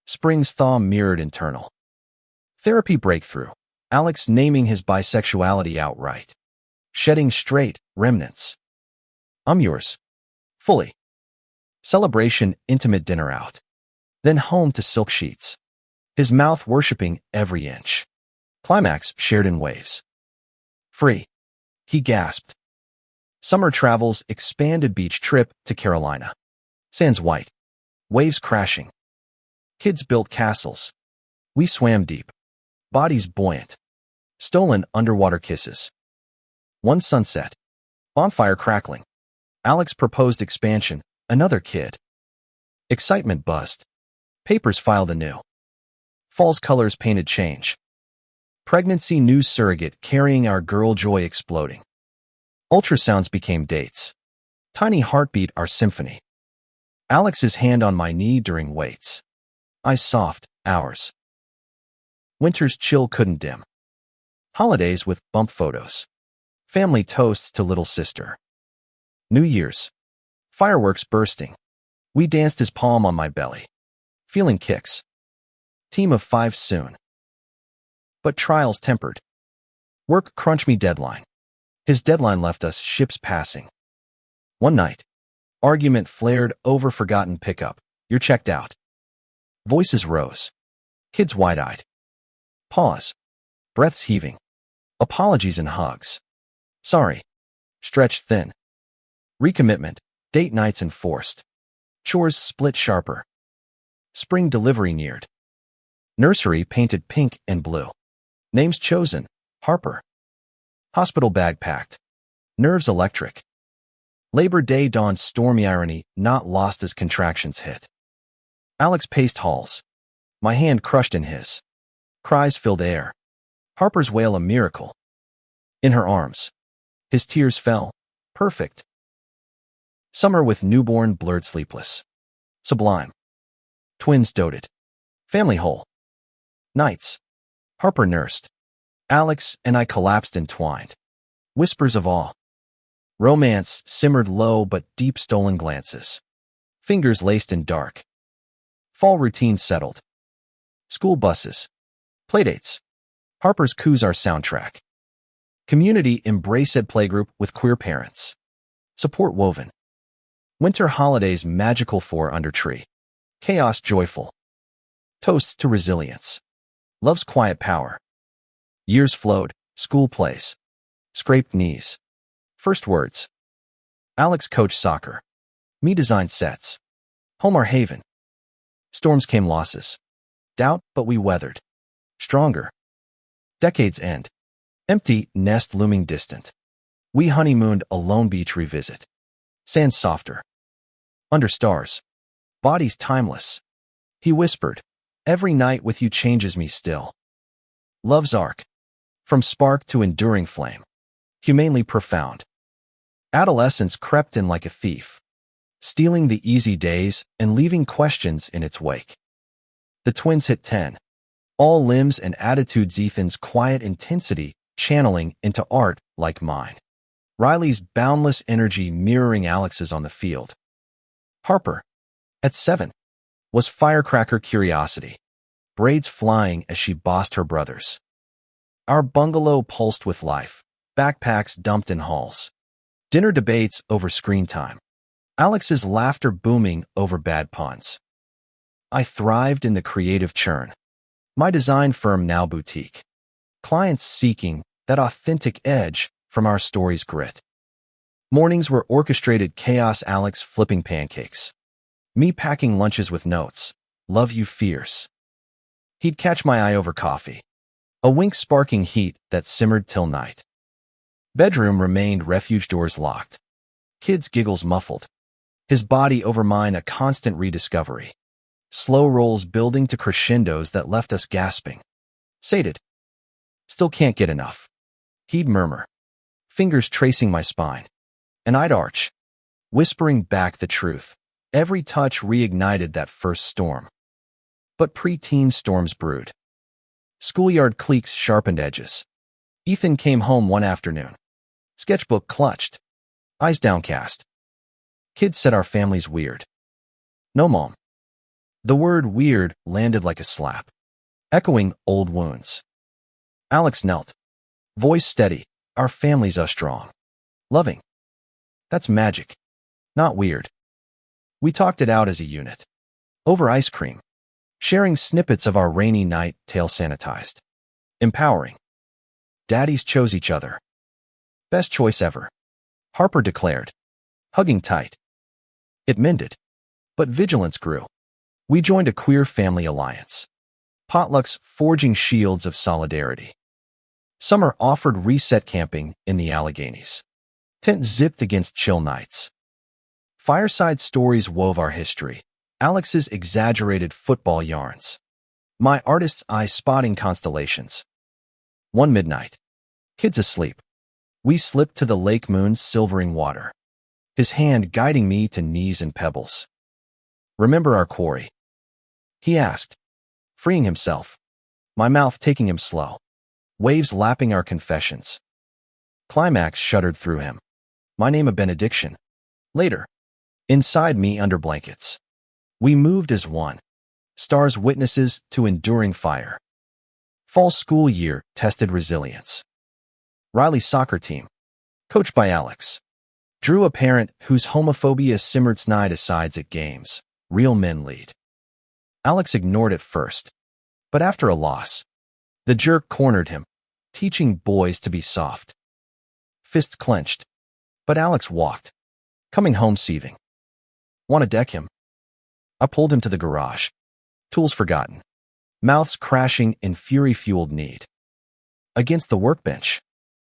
Spring's thaw mirrored internal. Therapy breakthrough. Alex naming his bisexuality outright. Shedding straight remnants. I'm yours. Fully. Celebration, intimate dinner out. Then home to silk sheets. His mouth worshipping every inch. Climax shared in waves. Free. He gasped. Summer travels, expanded beach trip to Carolina. Sands white. Waves crashing. Kids built castles. We swam deep. Bodies buoyant. Stolen underwater kisses. One sunset. Bonfire crackling. Alex proposed expansion. Another kid. Excitement buzzed. Papers filed anew. Fall's colors painted change. Pregnancy news surrogate carrying our girl joy exploding. Ultrasounds became dates. Tiny heartbeat our symphony. Alex's hand on my knee during waits. Eyes soft, hours. Winter's chill couldn't dim. Holidays with bump photos. Family toasts to little sister. New Year's. Fireworks bursting. We danced, his palm on my belly. Feeling kicks. Team of 5 soon. But trials tempered. Work crunch me deadline. His deadline left us, ships passing. One night. Argument flared over forgotten pickup. You're checked out. Voices rose. Kids wide-eyed. Pause. Breaths heaving. Apologies and hugs. Sorry. Stretched thin. Recommitment. Date nights enforced. Chores split sharper. Spring delivery neared. Nursery painted pink and blue. Names chosen. Harper. Hospital bag packed. Nerves electric. Labor Day dawned, stormy irony not lost as contractions hit. Alex paced halls. My hand crushed in his. Cries filled air. Harper's wail a miracle. In her arms. His tears fell. Perfect. Summer with newborn blurred sleepless. Sublime. Twins doted. Family whole. Nights. Harper nursed. Alex and I collapsed entwined. Whispers of awe. Romance simmered low but deep stolen glances. Fingers laced in dark. Fall routine settled. School buses. Playdates. Harper's Coups our soundtrack. Community embrace ed playgroup with queer parents. Support woven. Winter holidays magical for under tree. Chaos joyful. Toasts to resilience. Love's quiet power. Years flowed. School plays. Scraped knees. First words. Alex coached soccer. Me designed sets. Home our haven. Storms came losses. Doubt, but we weathered. Stronger. Decades end. Empty nest looming distant. We honeymooned a lone beach revisit. Sand softer. Under stars. Bodies timeless. He whispered, every night with you changes me still. Love's arc. From spark to enduring flame. Humanely profound. Adolescence crept in like a thief, stealing the easy days and leaving questions in its wake. The twins hit 10. All limbs and attitudes Ethan's quiet intensity channeling into art like mine. Riley's boundless energy mirroring Alex's on the field. Harper, at 7, was firecracker curiosity, braids flying as she bossed her brothers. Our bungalow pulsed with life, backpacks dumped in halls. Dinner debates over screen time. Alex's laughter booming over bad puns. I thrived in the creative churn. My design firm now boutique. Clients seeking that authentic edge from our story's grit. Mornings were orchestrated chaos, Alex flipping pancakes. Me packing lunches with notes. Love you fierce. He'd catch my eye over coffee. A wink sparking heat that simmered till night. Bedroom remained refuge, doors locked. Kids' giggles muffled. His body over mine a constant rediscovery. Slow rolls building to crescendos that left us gasping. Sated. Still can't get enough. He'd murmur. Fingers tracing my spine. And I'd arch. Whispering back the truth. Every touch reignited that first storm. But preteen storms brewed. Schoolyard cliques sharpened edges. Ethan came home one afternoon. Sketchbook clutched. Eyes downcast. Kids said our family's weird. No, Mom. The word weird landed like a slap, echoing old wounds. Alex knelt. Voice steady. Our family's strong. Loving. That's magic. Not weird. We talked it out as a unit. Over ice cream. Sharing snippets of our rainy night tale sanitized. Empowering. Daddies chose each other. Best choice ever. Harper declared. Hugging tight. It mended. But vigilance grew. We joined a queer family alliance. Potlucks forging shields of solidarity. Summer offered reset camping in the Alleghenies. Tent zipped against chill nights. Fireside stories wove our history. Alex's exaggerated football yarns. My artist's eye spotting constellations. One midnight. Kids asleep. We slipped to the lake moon's silvering water. His hand guiding me to knees and pebbles. Remember our quarry? He asked, freeing himself. My mouth taking him slow. Waves lapping our confessions. Climax shuddered through him. My name a benediction. Later. Inside me under blankets. We moved as one. Stars witnesses to enduring fire. Fall school year tested resilience. Riley's soccer team, coached by Alex, drew a parent whose homophobia simmered snide asides at games. Real men lead. Alex ignored it first, but after a loss, the jerk cornered him, teaching boys to be soft. Fists clenched, but Alex walked, coming home seething. Want to deck him? I pulled him to the garage. Tools forgotten. Mouths crashing in fury-fueled need. Against the workbench.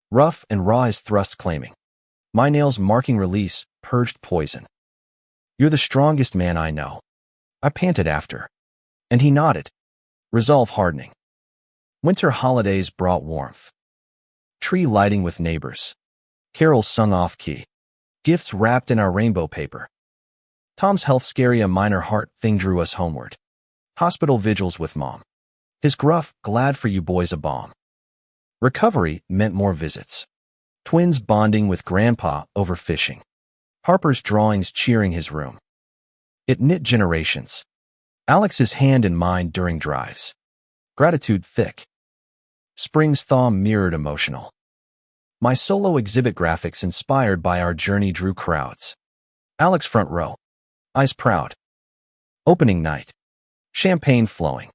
Rough and raw as thrust claiming. My nails marking release, purged poison. You're the strongest man I know. I panted after. And he nodded. Resolve hardening. Winter holidays brought warmth. Tree lighting with neighbors. Carols sung off-key. Gifts wrapped in our rainbow paper. Tom's health scary a minor heart thing drew us homeward. Hospital vigils with Mom. His gruff, glad for you boys a bomb. Recovery meant more visits. Twins bonding with Grandpa over fishing. Harper's drawings cheering his room. It knit generations. Alex's hand in mine during drives. Gratitude thick. Spring's thaw mirrored emotional. My solo exhibit graphics inspired by our journey drew crowds. Alex front row. Eyes proud. Opening night. Champagne flowing.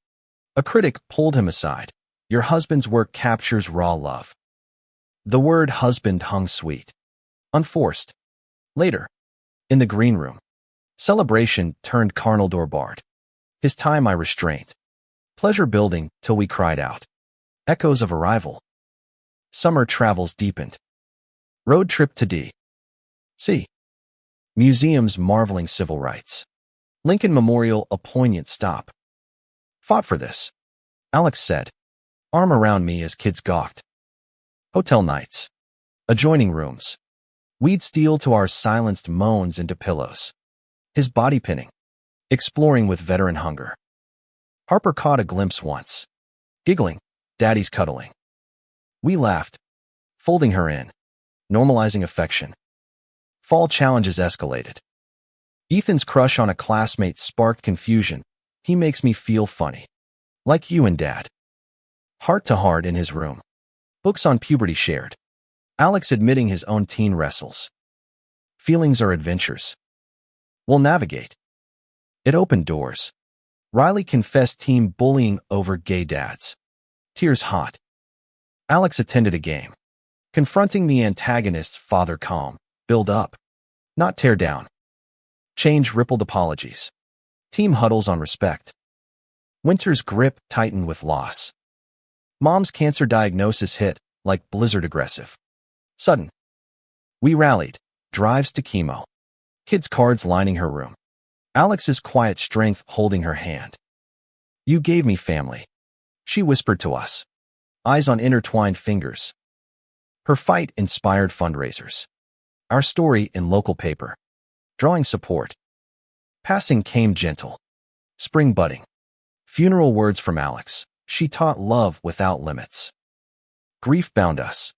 A critic pulled him aside. Your husband's work captures raw love. The word husband hung sweet. Unforced. Later. In the green room. Celebration turned carnal door barred. His time I restrained. Pleasure building till we cried out. Echoes of arrival. Summer travels deepened. Road trip to D.C. Museums marveling civil rights. Lincoln Memorial a poignant stop. Fought for this. Alex said. Arm around me as kids gawked. Hotel nights. Adjoining rooms. We'd steal to our silenced moans into pillows. His body pinning. Exploring with veteran hunger. Harper caught a glimpse once. Giggling. Daddy's cuddling. We laughed. Folding her in. Normalizing affection. Fall challenges escalated. Ethan's crush on a classmate sparked confusion. He makes me feel funny. Like you and Dad. Heart to heart in his room. Books on puberty shared. Alex admitting his own teen wrestles. Feelings are adventures. We'll navigate. It opened doors. Riley confessed team bullying over gay dads. Tears hot. Alex attended a game. Confronting the antagonist's father calm. Build up. Not tear down. Change rippled apologies. Team huddles on respect. Winter's grip tightened with loss. Mom's cancer diagnosis hit, like blizzard aggressive. Sudden. We rallied. Drives to chemo. Kids' cards lining her room. Alex's quiet strength holding her hand. You gave me family. She whispered to us. Eyes on intertwined fingers. Her fight inspired fundraisers. Our story in local paper. Drawing support. Passing came gentle. Spring budding. Funeral words from Alex. She taught love without limits. Grief bound us.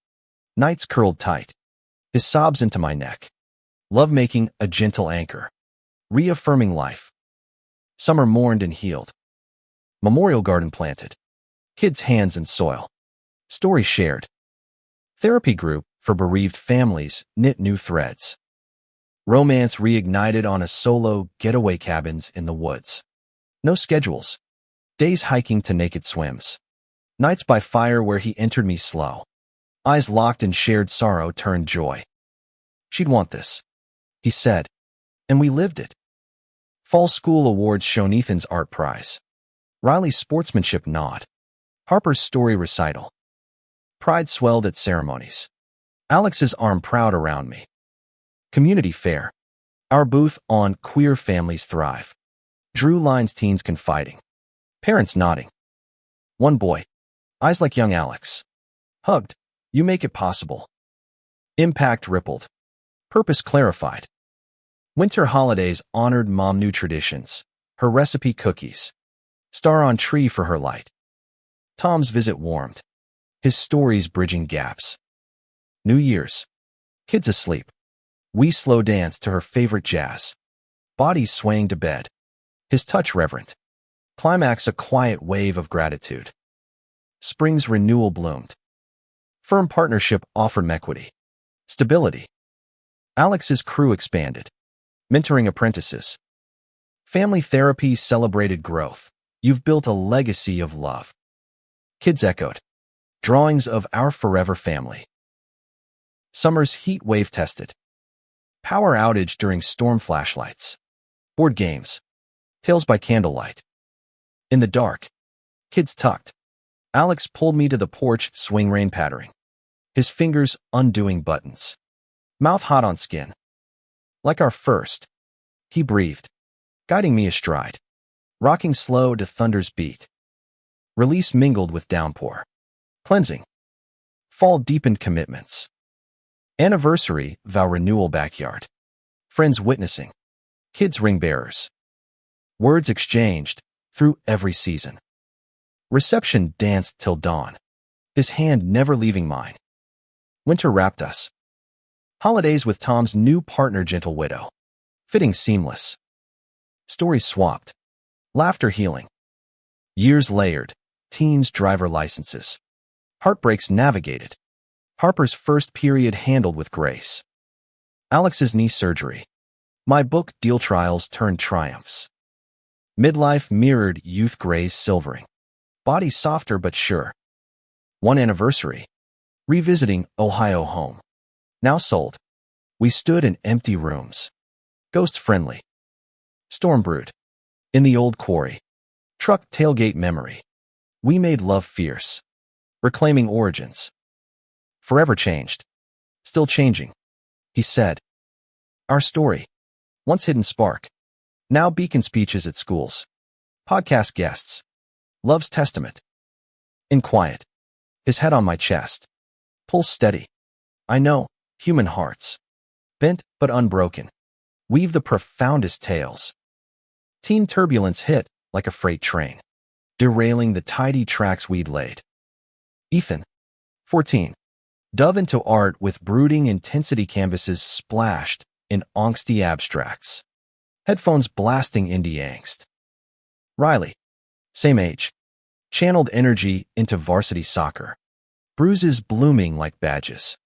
Nights curled tight. His sobs into my neck. Lovemaking a gentle anchor. Reaffirming life. Summer mourned and healed. Memorial garden planted. Kids' hands in soil. Story shared. Therapy group for bereaved families knit new threads. Romance reignited on a solo getaway cabins in the woods. No schedules. Days hiking to naked swims. Nights by fire where he entered me slow. Eyes locked in shared sorrow turned joy. She'd want this, he said, and we lived it. Fall school awards shown Ethan's art prize. Riley's sportsmanship nod. Harper's story recital. Pride swelled at ceremonies. Alex's arm proud around me. Community fair. Our booth on Queer Families Thrive. Drew lines teens confiding. Parents nodding. One boy. Eyes like young Alex. Hugged. You make it possible. Impact rippled. Purpose clarified. Winter holidays honored mom new traditions. Her recipe cookies. Star on tree for her light. Tom's visit warmed. His stories bridging gaps. New Year's. Kids asleep. We slow dance to her favorite jazz. Bodies swaying to bed. His touch reverent. Climax a quiet wave of gratitude. Spring's renewal bloomed. Firm partnership offered equity. Stability. Alex's crew expanded. Mentoring apprentices. Family therapy celebrated growth. You've built a legacy of love. Kids echoed. Drawings of our forever family. Summer's heat wave tested. Power outage during storm flashlights. Board games. Tales by candlelight. In the dark. Kids tucked. Alex pulled me to the porch, swing rain pattering. His fingers undoing buttons. Mouth hot on skin. Like our first. He breathed. Guiding me astride. Rocking slow to thunder's beat. Release mingled with downpour. Cleansing. Fall deepened commitments. Anniversary, vow renewal backyard. Friends witnessing. Kids ring bearers. Words exchanged through every season. Reception danced till dawn, his hand never leaving mine. Winter wrapped us. Holidays with Tom's new partner, gentle widow. Fitting seamless. Stories swapped. Laughter healing. Years layered. Teens' driver licenses. Heartbreaks navigated. Harper's first period handled with grace. Alex's knee surgery. My book deal trials turned triumphs. Midlife mirrored youth grays silvering. Body softer but sure. One anniversary. Revisiting Ohio home. Now sold. We stood in empty rooms. Ghost-friendly. Storm brewed. In the old quarry. Truck tailgate memory. We made love fierce. Reclaiming origins. Forever changed. Still changing. He said. Our story. Once hidden spark. Now beacon speeches at schools. Podcast guests. Love's testament. In quiet. His head on my chest. Pulse steady. I know. Human hearts. Bent but unbroken. Weave the profoundest tales. Teen turbulence hit like a freight train, derailing the tidy tracks we'd laid. Ethan, 14. Dove into art with brooding intensity canvases splashed in angsty abstracts. Headphones blasting indie angst. Riley, same age. Channeled energy into varsity soccer. Bruises blooming like badges.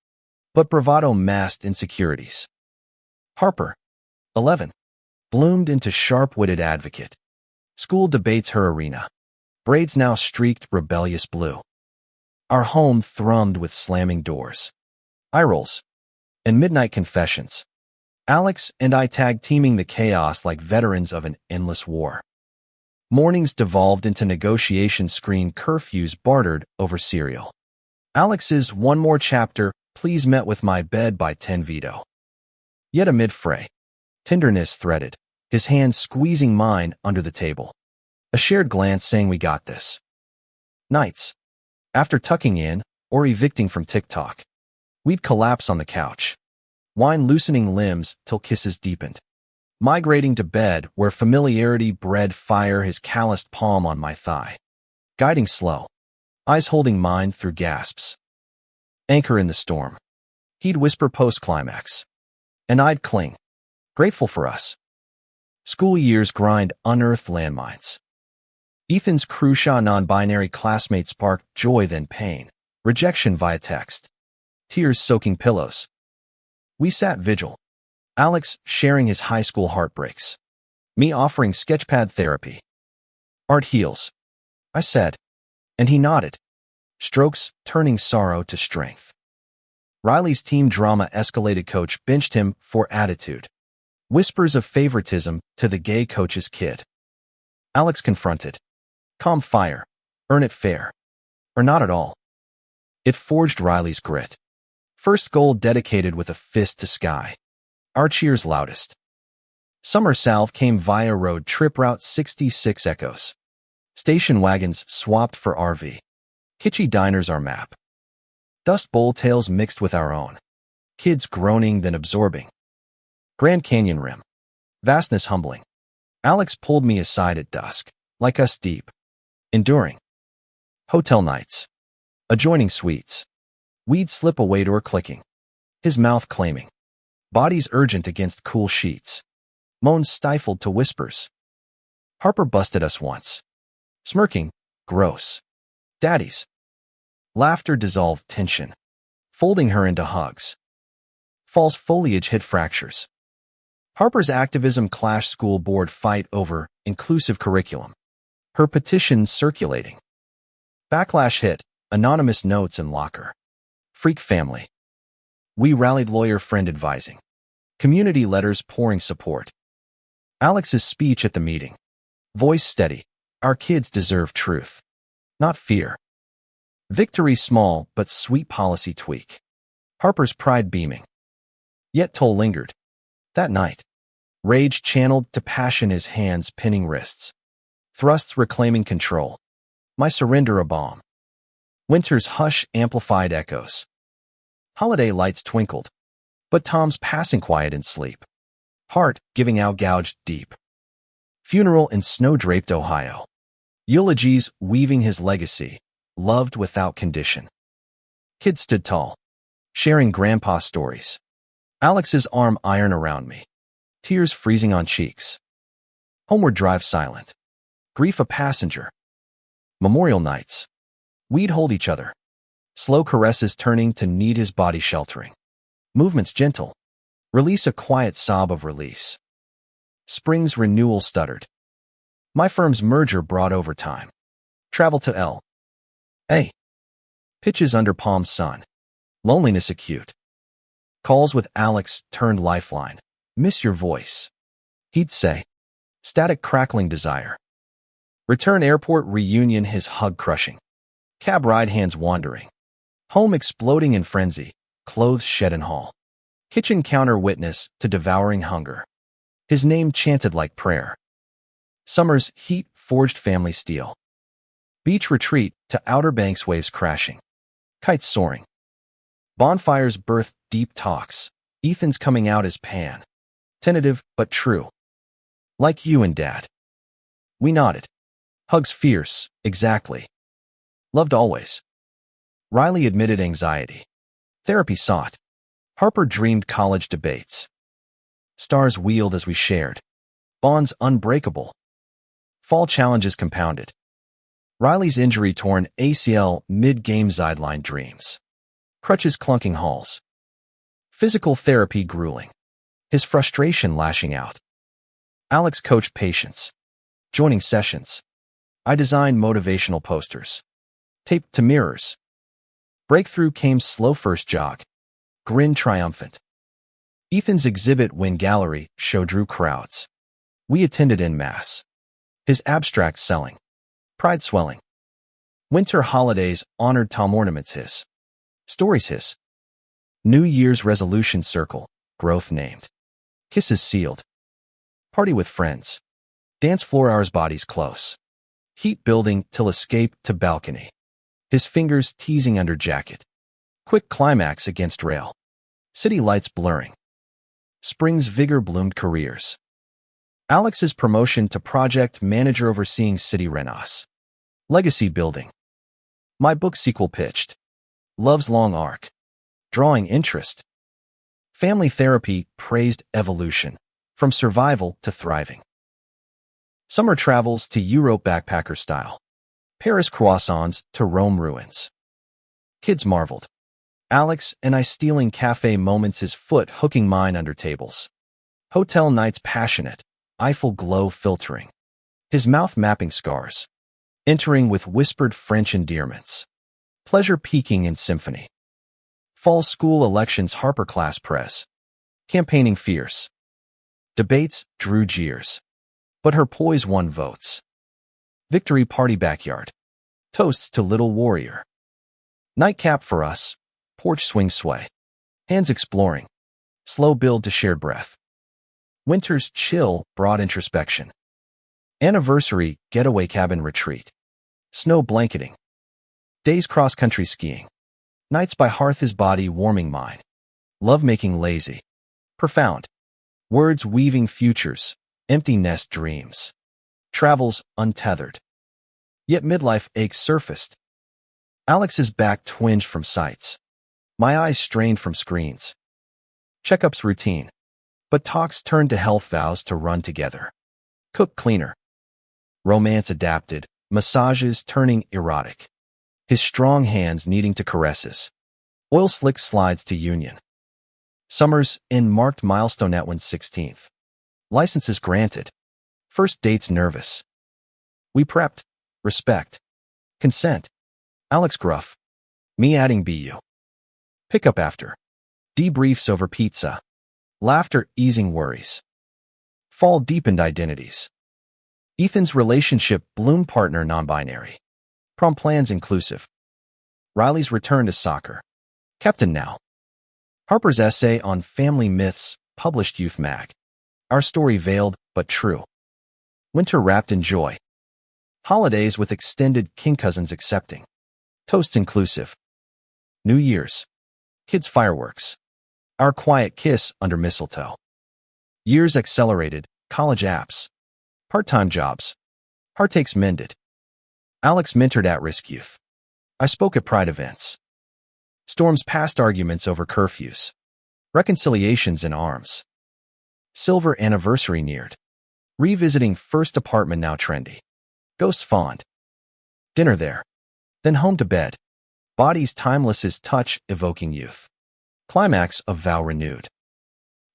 But bravado masked insecurities. Harper, 11. Bloomed into sharp-witted advocate. School debates her arena. Braids now streaked rebellious blue. Our home thrummed with slamming doors. Eye rolls. And midnight confessions. Alex and I tag-teaming the chaos like veterans of an endless war. Mornings devolved into negotiation screen curfews bartered over cereal. Alex's one more chapter, please met with my bed by 10 veto. Yet amid fray. Tenderness threaded, his hand squeezing mine under the table. A shared glance saying we got this. Nights. After tucking in or evicting from TikTok, we'd collapse on the couch. Wine loosening limbs till kisses deepened. Migrating to bed where familiarity bred fire, his calloused palm on my thigh. Guiding slow. Eyes holding mine through gasps. Anchor in the storm. He'd whisper post-climax. And I'd cling. Grateful for us. School years grind unearthed landmines. Ethan's crucial non-binary classmate sparked joy then pain. Rejection via text. Tears soaking pillows. We sat vigil. Alex sharing his high school heartbreaks. Me offering sketchpad therapy. Art heals, I said. And he nodded. Strokes turning sorrow to strength. Riley's team drama escalated, coach benched him for attitude. Whispers of favoritism to the gay coach's kid. Alex confronted. Calm fire. Earn it fair. Or not at all. It forged Riley's grit. First goal dedicated with a fist to sky. Our cheers loudest. Summer salve came via road trip route 66 echoes. Station wagons swapped for RV. Kitschy diners our map. Dust Bowl tales mixed with our own. Kids groaning then absorbing. Grand Canyon rim. Vastness humbling. Alex pulled me aside at dusk, like us deep. Enduring. Hotel nights. Adjoining suites. We'd slip away door clicking. His mouth claiming. Bodies urgent against cool sheets. Moans stifled to whispers. Harper busted us once. Smirking. Gross. Daddies. Laughter dissolved tension. Folding her into hugs. False foliage hid fractures. Harper's activism clashed school board fight over inclusive curriculum. Her petition circulating. Backlash hit, anonymous notes in locker. Freak family. We rallied lawyer friend advising. Community letters pouring support. Alex's speech at the meeting. Voice steady. Our kids deserve truth. Not fear. Victory small but sweet policy tweak. Harper's pride beaming. Yet toll lingered. That night. Rage channeled to passion, his hands pinning wrists. Thrusts reclaiming control. My surrender a balm. Winter's hush amplified echoes. Holiday lights twinkled, But Tom's passing quiet in sleep. Heart giving out gouged deep. Funeral in snow-draped Ohio. Eulogies weaving his legacy, loved without condition. Kids stood tall, sharing grandpa stories. Alex's arm iron around me, tears freezing on cheeks. Homeward drive silent. Grief a passenger. Memorial nights. We'd hold each other. Slow caresses turning to need his body sheltering. Movements gentle. Release a quiet sob of release. Spring's renewal stuttered. My firm's merger brought overtime. Travel to L.A. Pitches under Palm's sun. Loneliness acute. Calls with Alex turned lifeline. Miss your voice. He'd say. Static crackling desire. Return airport reunion his hug crushing. Cab ride hands wandering. Home exploding in frenzy. Clothes shed in hall. Kitchen counter witness to devouring hunger. His name chanted like prayer. Summer's heat forged family steel. Beach retreat to Outer Banks waves crashing. Kites soaring. Bonfires birth deep talks. Ethan's coming out as Pan. Tentative but true. Like you and Dad. We nodded. Hugs fierce, exactly. Loved always. Riley admitted anxiety. Therapy sought. Harper dreamed college debates. Stars wheeled as we shared. Bonds unbreakable. Fall challenges compounded. Riley's injury-torn ACL mid-game sideline dreams. Crutches clunking halls. Physical therapy grueling. His frustration lashing out. Alex coached patience. Joining sessions. I designed motivational posters. Taped to mirrors. Breakthrough came slow first jog. Grin triumphant. Ethan's exhibit win gallery show drew crowds. We attended en masse. His abstract selling. Pride swelling. Winter holidays honored Tom ornaments his. Stories his. New Year's resolution circle. Growth named. Kisses sealed. Party with friends. Dance floor hours bodies close. Heat building till escape to balcony. His fingers teasing under jacket. Quick climax against rail. City lights blurring. Spring's vigor bloomed careers. Alex's promotion to project manager overseeing city renos. Legacy building. My book sequel pitched. Love's long arc. Drawing interest. Family therapy praised evolution. From survival to thriving. Summer travels to Europe backpacker style. Paris croissants to Rome ruins. Kids marveled. Alex and I stealing cafe moments, his foot hooking mine under tables. Hotel nights passionate. Eiffel glow filtering. His mouth mapping scars. Entering with whispered French endearments. Pleasure peaking in symphony. Fall school elections Harper class press. Campaigning fierce. Debates drew jeers. But her poise won votes. Victory party backyard. Toasts to little warrior. Nightcap for us. Porch swing sway. Hands exploring. Slow build to shared breath. Winter's chill brought introspection. Anniversary getaway cabin retreat. Snow blanketing. Days cross-country skiing. Nights by hearth his body warming mine. Love-making lazy. Profound. Words weaving futures. Empty nest dreams. Travels untethered. Yet midlife aches surfaced. Alex's back twinged from sights. My eyes strained from screens. Checkups routine. But talks turned to health vows to run together. Cook cleaner. Romance adapted. Massages turning erotic. His strong hands needing to caresses. Oil slick slides to union. Summers in marked milestone at 1/16th. Licenses granted. First dates nervous. We prepped. Respect. Consent. Alex gruff. Me adding BU. Pickup after. Debriefs over pizza. Laughter easing worries. Fall deepened identities. Ethan's relationship bloom partner non-binary. Prom plans inclusive. Riley's return to soccer. Captain now. Harper's essay on family myths published Youth Mag. Our story veiled but true. Winter wrapped in joy. Holidays with extended kin cousins accepting. Toast inclusive. New Year's. Kids fireworks. Our quiet kiss under mistletoe. Years accelerated, college apps, part-time jobs, heartaches mended. Alex mentored at-risk youth. I spoke at pride events. Storms past arguments over curfews. Reconciliations in arms. Silver anniversary neared. Revisiting first apartment now trendy. Ghosts fond. Dinner there. Then home to bed. Bodies timeless as touch evoking youth. Climax of vow renewed.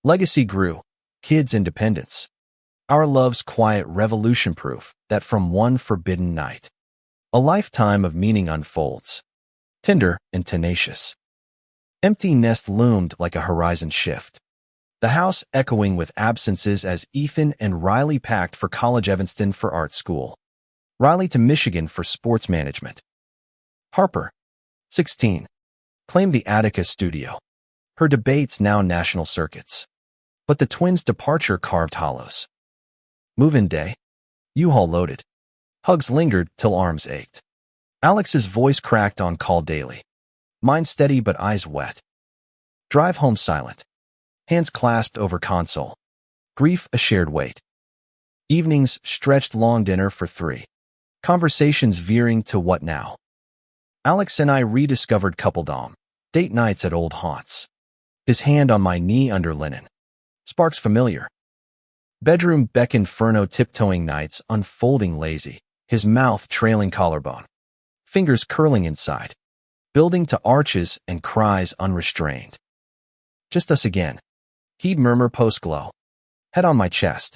Legacy grew. Kids' independence. Our love's quiet revolution proof that from one forbidden night, a lifetime of meaning unfolds. Tender and tenacious. Empty nest loomed like a horizon shift. The house echoing with absences as Ethan and Riley packed for college, Evanston for art school. Riley to Michigan for sports management. Harper, 16, claimed the Attica studio. Her debates now national circuits. But the twins' departure carved hollows. Move-in day. U-Haul loaded. Hugs lingered till arms ached. Alex's voice cracked on call daily. Mind steady but eyes wet. Drive home silent. Hands clasped over console. Grief a shared weight. Evenings stretched long dinner for 3. Conversations veering to what now. Alex and I rediscovered coupledom. Date nights at old haunts. His hand on my knee under linen. Sparks familiar. Bedroom Beck Inferno tiptoeing nights unfolding lazy. His mouth trailing collarbone. Fingers curling inside. Building to arches and cries unrestrained. Just us again. He'd murmur post-glow. Head on my chest.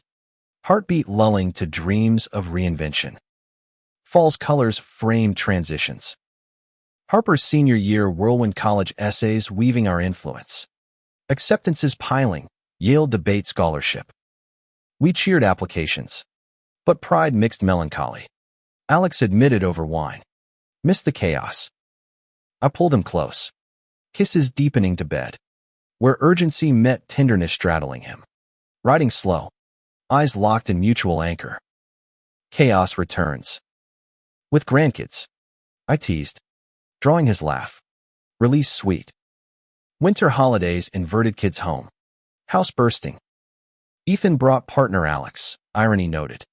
Heartbeat lulling to dreams of reinvention. Fall's colors framed transitions. Harper's senior year whirlwind college essays weaving our influence. Acceptances piling. Yale debate scholarship. We cheered applications. But pride mixed melancholy. Alex admitted over wine. Missed the chaos. I pulled him close. Kisses deepening to bed. Where urgency met tenderness straddling him. Riding slow. Eyes locked in mutual anchor. Chaos returns. With grandkids. I teased. Drawing his laugh. Release sweet. Winter holidays inverted kids home. House bursting. Ethan brought partner Alex, irony noted.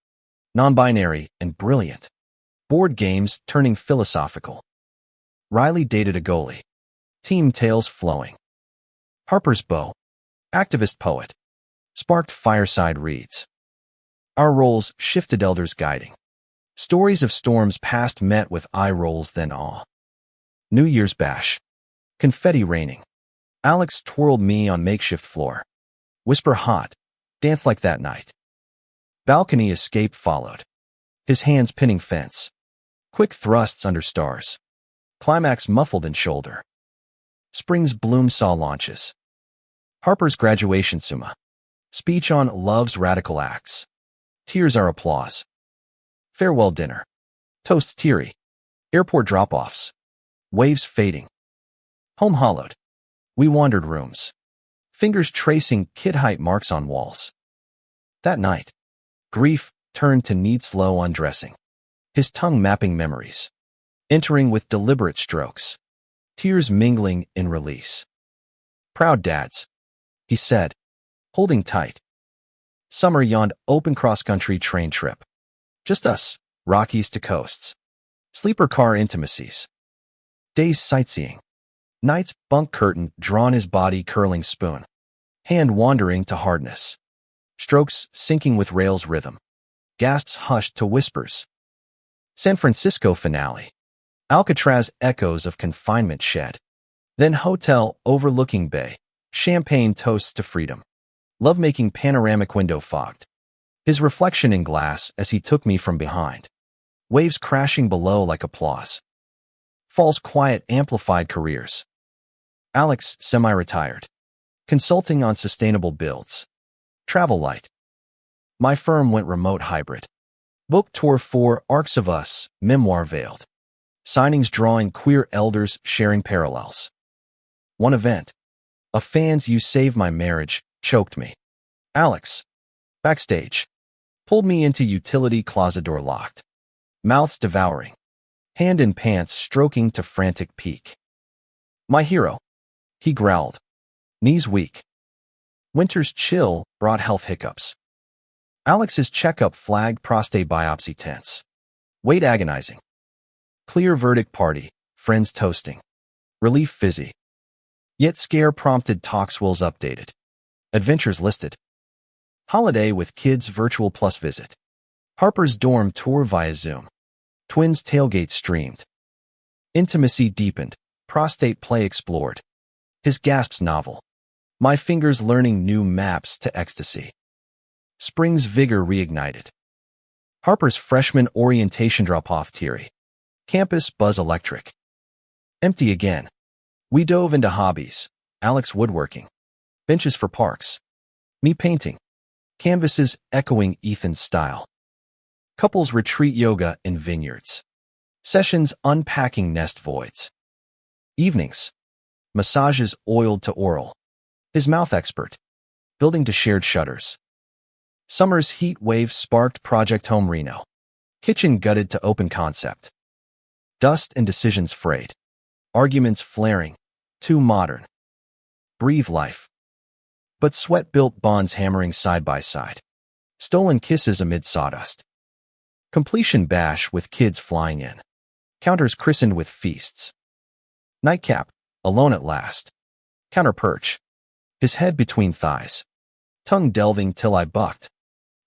Non-binary and brilliant. Board games turning philosophical. Riley dated a goalie. Team tales flowing. Harper's beau. Activist poet. Sparked fireside reads. Our roles shifted, elders guiding. Stories of storms past met with eye rolls then awe. New Year's bash. Confetti raining. Alex twirled me on makeshift floor. Whisper hot. Dance like that night. Balcony escape followed. His hands pinning fence. Quick thrusts under stars. Climax muffled in shoulder. Spring's bloom saw launches. Harper's graduation summa. Speech on love's radical acts. Tears are applause. Farewell dinner. Toast teary. Airport drop-offs. Waves fading. Home hollowed. We wandered rooms. Fingers tracing kid-height marks on walls. That night, grief turned to need slow undressing. His tongue mapping memories. Entering with deliberate strokes. Tears mingling in release. Proud dads, he said, holding tight. Summer yawned open cross-country train trip. Just us, Rockies to coasts. Sleeper car intimacies. Days sightseeing. Nights bunk curtain drawn, his body curling spoon. Hand wandering to hardness. Strokes sinking with rails rhythm. Gasps hushed to whispers. San Francisco finale. Alcatraz echoes of confinement shed. Then hotel overlooking bay. Champagne toasts to freedom. Lovemaking panoramic window fogged. His reflection in glass as he took me from behind. Waves crashing below like applause. Fall's quiet amplified careers. Alex semi-retired. Consulting on sustainable builds. Travel light. My firm went remote hybrid. Book tour 4 Arcs of Us, memoir veiled. Signings drawing queer elders sharing parallels. One event. A fan's "You Saved My Marriage" choked me. Alex. Backstage. Pulled me into utility closet door locked. Mouths devouring. Hand in pants stroking to frantic peak. My hero. He growled. Knees weak. Winter's chill brought health hiccups. Alex's checkup flagged prostate biopsy tense. Weight agonizing. Clear verdict party, friends toasting. Relief fizzy. Yet scare prompted talks wills updated. Adventures listed. Holiday with kids virtual plus visit. Harper's dorm tour via Zoom. Twins tailgate streamed. Intimacy deepened. Prostate play explored. His gasps novel. My fingers learning new maps to ecstasy. Spring's vigor reignited. Harper's freshman orientation drop-off teary. Campus buzz electric. Empty again. We dove into hobbies. Alex woodworking. Benches for parks. Me painting. Canvases echoing Ethan's style. Couples retreat yoga in vineyards. Sessions unpacking nest voids. Evenings. Massages oiled to oral. His mouth expert. Building to shared shutters. Summer's heat wave sparked Project Home Reno. Kitchen gutted to open concept. Dust and decisions frayed. Arguments flaring. Too modern. Breathe life. But sweat built bonds hammering side by side. Stolen kisses amid sawdust. Completion bash with kids flying in. Counters christened with feasts. Nightcap, alone at last. Counter perch. His head between thighs. Tongue delving till I bucked.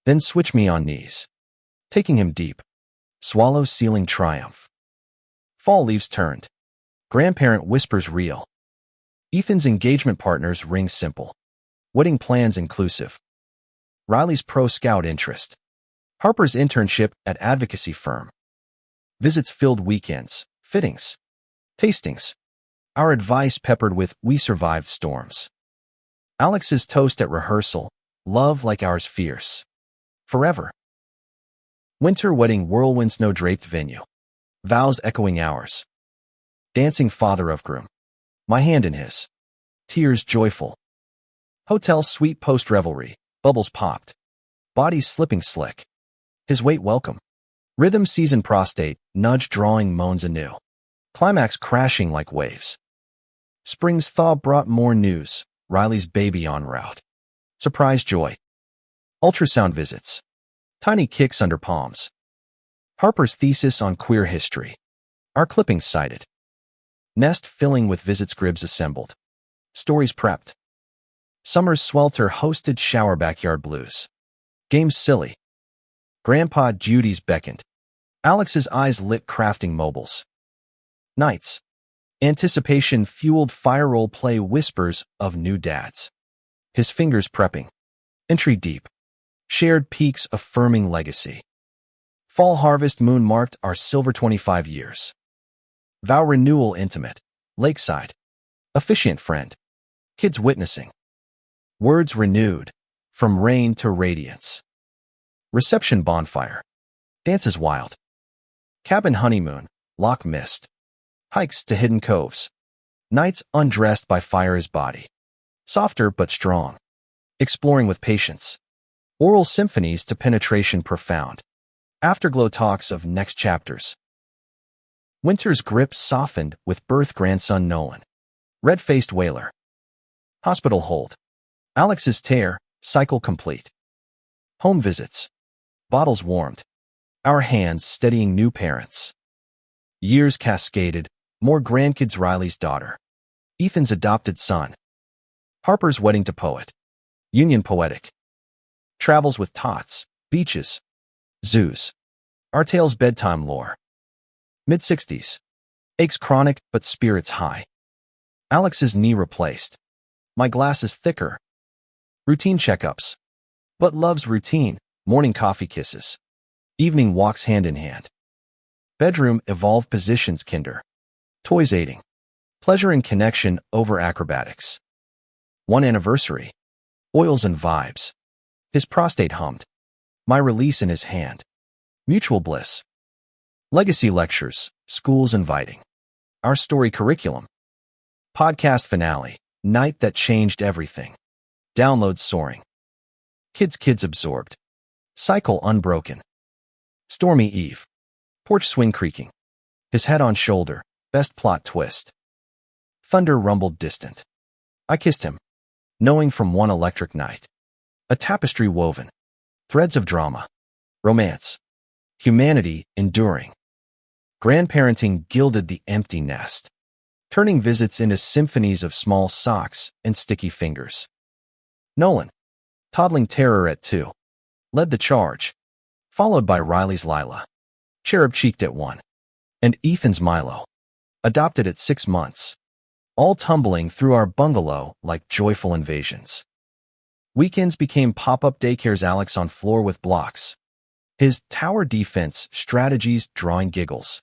Then switch me on knees. Taking him deep. Swallow sealing triumph. Fall leaves turned. Grandparent whispers real. Ethan's engagement partners ring simple. Wedding plans inclusive. Riley's pro scout interest. Harper's internship at advocacy firm. Visits filled weekends, fittings, tastings. Our advice peppered with we survived storms. Alex's toast at rehearsal, love like ours fierce. Forever. Winter wedding whirlwind snow draped venue. Vows echoing ours. Dancing father of groom. My hand in his. Tears joyful. Hotel suite post revelry. Bubbles popped. Bodies slipping slick. His weight welcome. Rhythm season prostate, nudge drawing moans anew. Climax crashing like waves. Spring's thaw brought more news. Riley's baby en route. Surprise joy. Ultrasound visits. Tiny kicks under palms. Harper's thesis on queer history. Our clippings cited. Nest filling with visits gribs assembled. Stories prepped. Summer's swelter hosted shower backyard blues. Games silly. Grandpa Judy's beckoned. Alex's eyes lit crafting mobiles. Nights. Anticipation fueled fire role play whispers of new dads. His fingers prepping. Entry deep. Shared peaks affirming legacy. Fall harvest moon marked our silver 25 years. Vow renewal intimate. Lakeside. Officiant friend. Kids witnessing. Words renewed. From rain to radiance. Reception bonfire. Dances wild. Cabin honeymoon. Loch mist. Hikes to hidden coves. Nights undressed by fire his body. Softer but strong. Exploring with patience. Oral symphonies to penetration profound. Afterglow talks of next chapters. Winter's grip softened with birth grandson Nolan. Red-faced wailer. Hospital hold. Alex's tear, cycle complete. Home visits. Bottles warmed. Our hands steadying new parents. Years cascaded, more grandkids Riley's daughter. Ethan's adopted son. Harper's wedding to poet. Union poetic. Travels with tots, beaches, zoos. Our tale's bedtime lore. Mid-60s. Aches chronic but spirits high. Alex's knee replaced. My glass is thicker. Routine checkups. But loves routine. Morning coffee kisses. Evening walks hand in hand. Bedroom evolved positions kinder. Toys aiding. Pleasure and connection over acrobatics. One anniversary. Oils and vibes. His prostate hummed. My release in his hand. Mutual bliss. Legacy lectures. Schools inviting. Our story curriculum. Podcast finale. Night that changed everything. Downloads soaring. Kids absorbed. Cycle unbroken. Stormy eve. Porch swing creaking. His head on shoulder. Best plot twist. Thunder rumbled distant. I kissed him. knowing from one electric night. A tapestry woven, threads of drama, romance, humanity enduring. Grandparenting gilded the empty nest, turning visits into symphonies of small socks and sticky fingers. Nolan, toddling terror at 2, led the charge, followed by Riley's Lila, cherub-cheeked at 1, and Ethan's Milo, adopted at 6 months, all tumbling through our bungalow like joyful invasions. Weekends became pop-up daycares, Alex on floor with blocks, his tower defense strategies drawing giggles.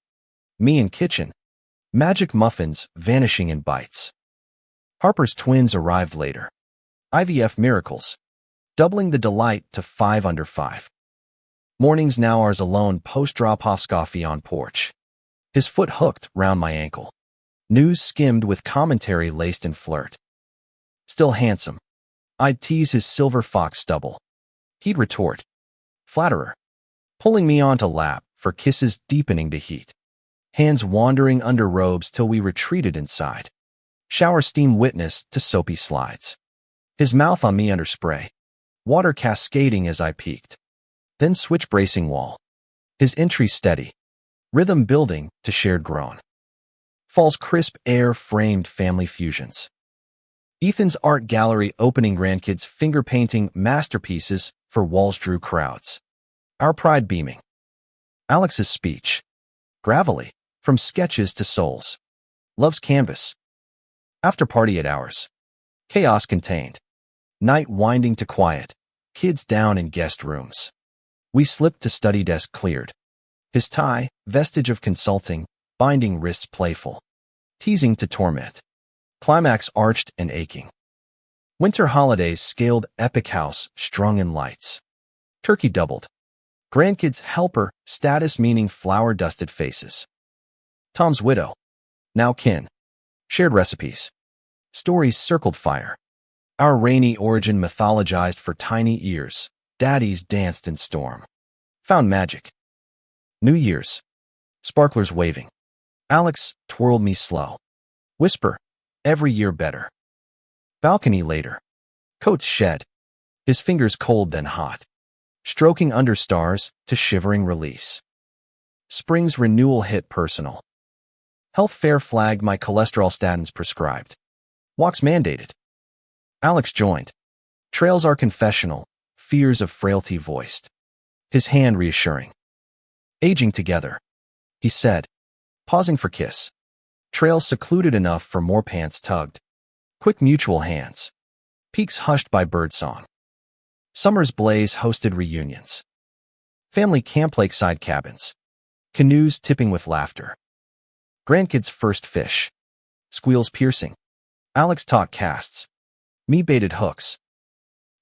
Me in kitchen, magic muffins vanishing in bites. Harper's twins arrived later. IVF miracles, doubling the delight to 5 under 5. Mornings now ours alone, post-drop-offs, coffee on porch. His foot hooked round my ankle. News skimmed with commentary laced in flirt. Still handsome, I'd tease his silver fox stubble. He'd retort, flatterer, pulling me onto lap for kisses deepening the heat. Hands wandering under robes till we retreated inside. Shower steam witness to soapy slides. His mouth on me under spray. Water cascading as I peeked. Then switch bracing wall. His entry steady. Rhythm building to shared groan. Fall's crisp air framed family fusions. Ethan's art gallery opening, grandkids finger painting masterpieces for walls drew crowds. Our pride beaming. Alex's speech. Gravelly, from sketches to souls. Love's canvas. After party at ours. Chaos contained. Night winding to quiet. Kids down in guest rooms. We slipped to study desk cleared. His tie, vestige of consulting, binding wrists playful. Teasing to torment. Climax arched and aching. Winter holidays scaled epic house strung in lights. Turkey doubled. Grandkids helper status meaning flour-dusted faces. Tom's widow. Now kin. Shared recipes. Stories circled fire. Our rainy origin mythologized for tiny ears. Daddies danced in storm. Found magic. New Year's. Sparklers waving. Alex twirled me slow. Whisper. Every year better. Balcony later. Coats shed. His fingers cold then hot. Stroking under stars to shivering release. Spring's renewal hit personal. Health fair flagged my cholesterol statins prescribed. Walks mandated. Alex joined. Trails are confessional, fears of frailty voiced. His hand reassuring. Aging together. He said, pausing for kiss. Trails secluded enough for more pants tugged. Quick mutual hands. Peaks hushed by birdsong. Summer's blaze hosted reunions. Family camp lakeside cabins. Canoes tipping with laughter. Grandkids' first fish. Squeals piercing. Alex taught casts. Me baited hooks.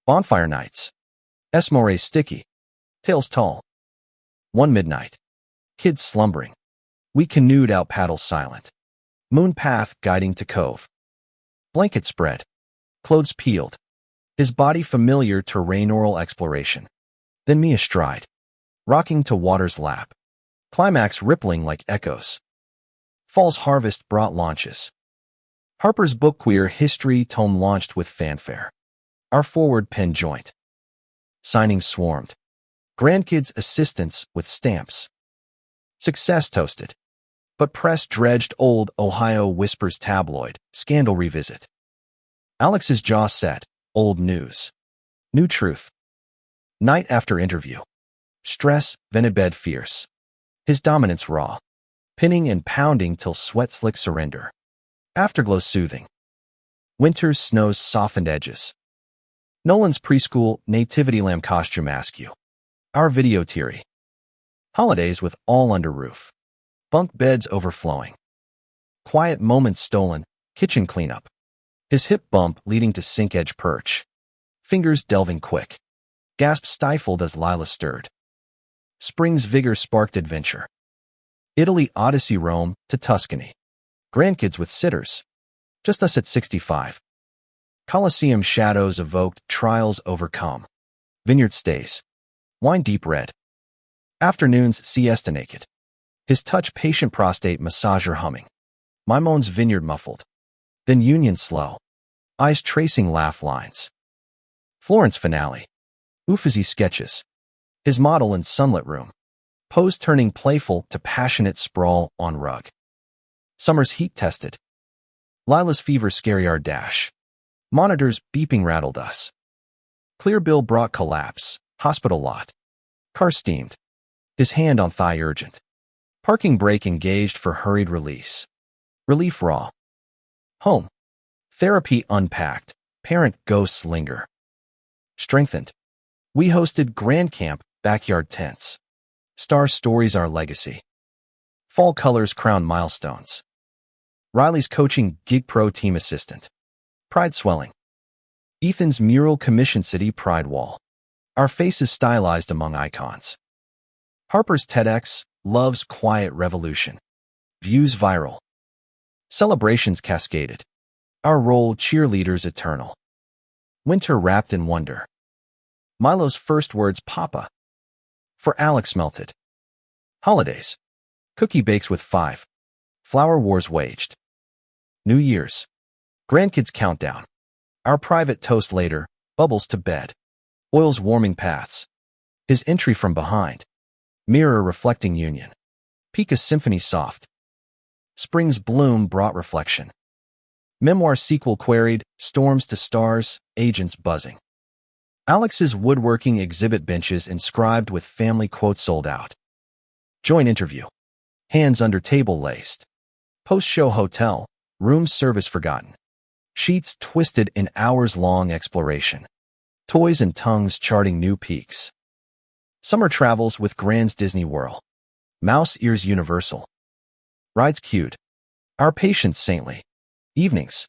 Bonfire nights. Esmores sticky. Tails tall. 1 midnight. Kids slumbering. We canoed out paddles silent. Moon path guiding to cove. Blanket spread. Clothes peeled. His body familiar to rain-oral exploration. Then me astride. Rocking to water's lap. Climax rippling like echoes. Fall's harvest brought launches. Harper's book queer history tome launched with fanfare. Our forward pen joint. Signings swarmed. Grandkids' assistants with stamps. Success toasted. But press dredged old Ohio Whispers tabloid, scandal revisit. Alex's jaw set, old news. New truth. Night after interview. Stress, vented fierce. His dominance raw. Pinning and pounding till sweat slick surrender. Afterglow soothing. Winter's snow's softened edges. Nolan's preschool nativity lamb costume askew. Our video teary. Holidays with all under roof. Bunk beds overflowing. Quiet moments stolen, kitchen cleanup. His hip bump leading to sink edge perch. Fingers delving quick. Gasp stifled as Lila stirred. Spring's vigor sparked adventure. Italy Odyssey Rome to Tuscany. Grandkids with sitters. Just us at 65. Colosseum shadows evoked trials overcome. Vineyard stays. Wine deep red. Afternoons siesta naked. His touch patient prostate massager humming. Mimone's vineyard muffled. Then union slow. eyes tracing laugh lines. Florence finale. Uffizi sketches. His model in sunlit room. Pose turning playful to passionate sprawl on rug. Summer's heat tested. Lila's fever scary dash. Monitors beeping rattled us. Clear bill brought collapse. Hospital lot. Car steamed. His hand on thigh urgent. Parking brake engaged for hurried release. Relief raw. Home. Therapy unpacked. Parent ghosts linger. Strengthened. We hosted Grand Camp, backyard tents. Star stories our legacy. Fall colors crown milestones. Riley's coaching gig pro team assistant. Pride swelling. Ethan's mural commission city pride wall. Our faces stylized among icons. Harper's TEDx, love's quiet revolution. Views viral. Celebrations cascaded. Our role cheerleaders eternal. Winter wrapped in wonder. Milo's first words Papa. For Alex melted. Holidays. Cookie bakes with 5. Flower wars waged. New Year's. Grandkids countdown. Our private toast later, bubbles to bed. Oil's warming paths. His entry from behind. Mirror reflecting union. Pika's symphony soft. Spring's bloom brought reflection. Memoir sequel queried, storms to stars, agents buzzing. Alex's woodworking exhibit benches inscribed with family quotes sold out. Joint interview. Hands under table laced. Post-show hotel, room service forgotten. Sheets twisted in hours-long exploration. Toys and tongues charting new peaks. Summer travels with Grand's Disney Whirl. Mouse ears universal. Rides queued. Our patience saintly. Evenings.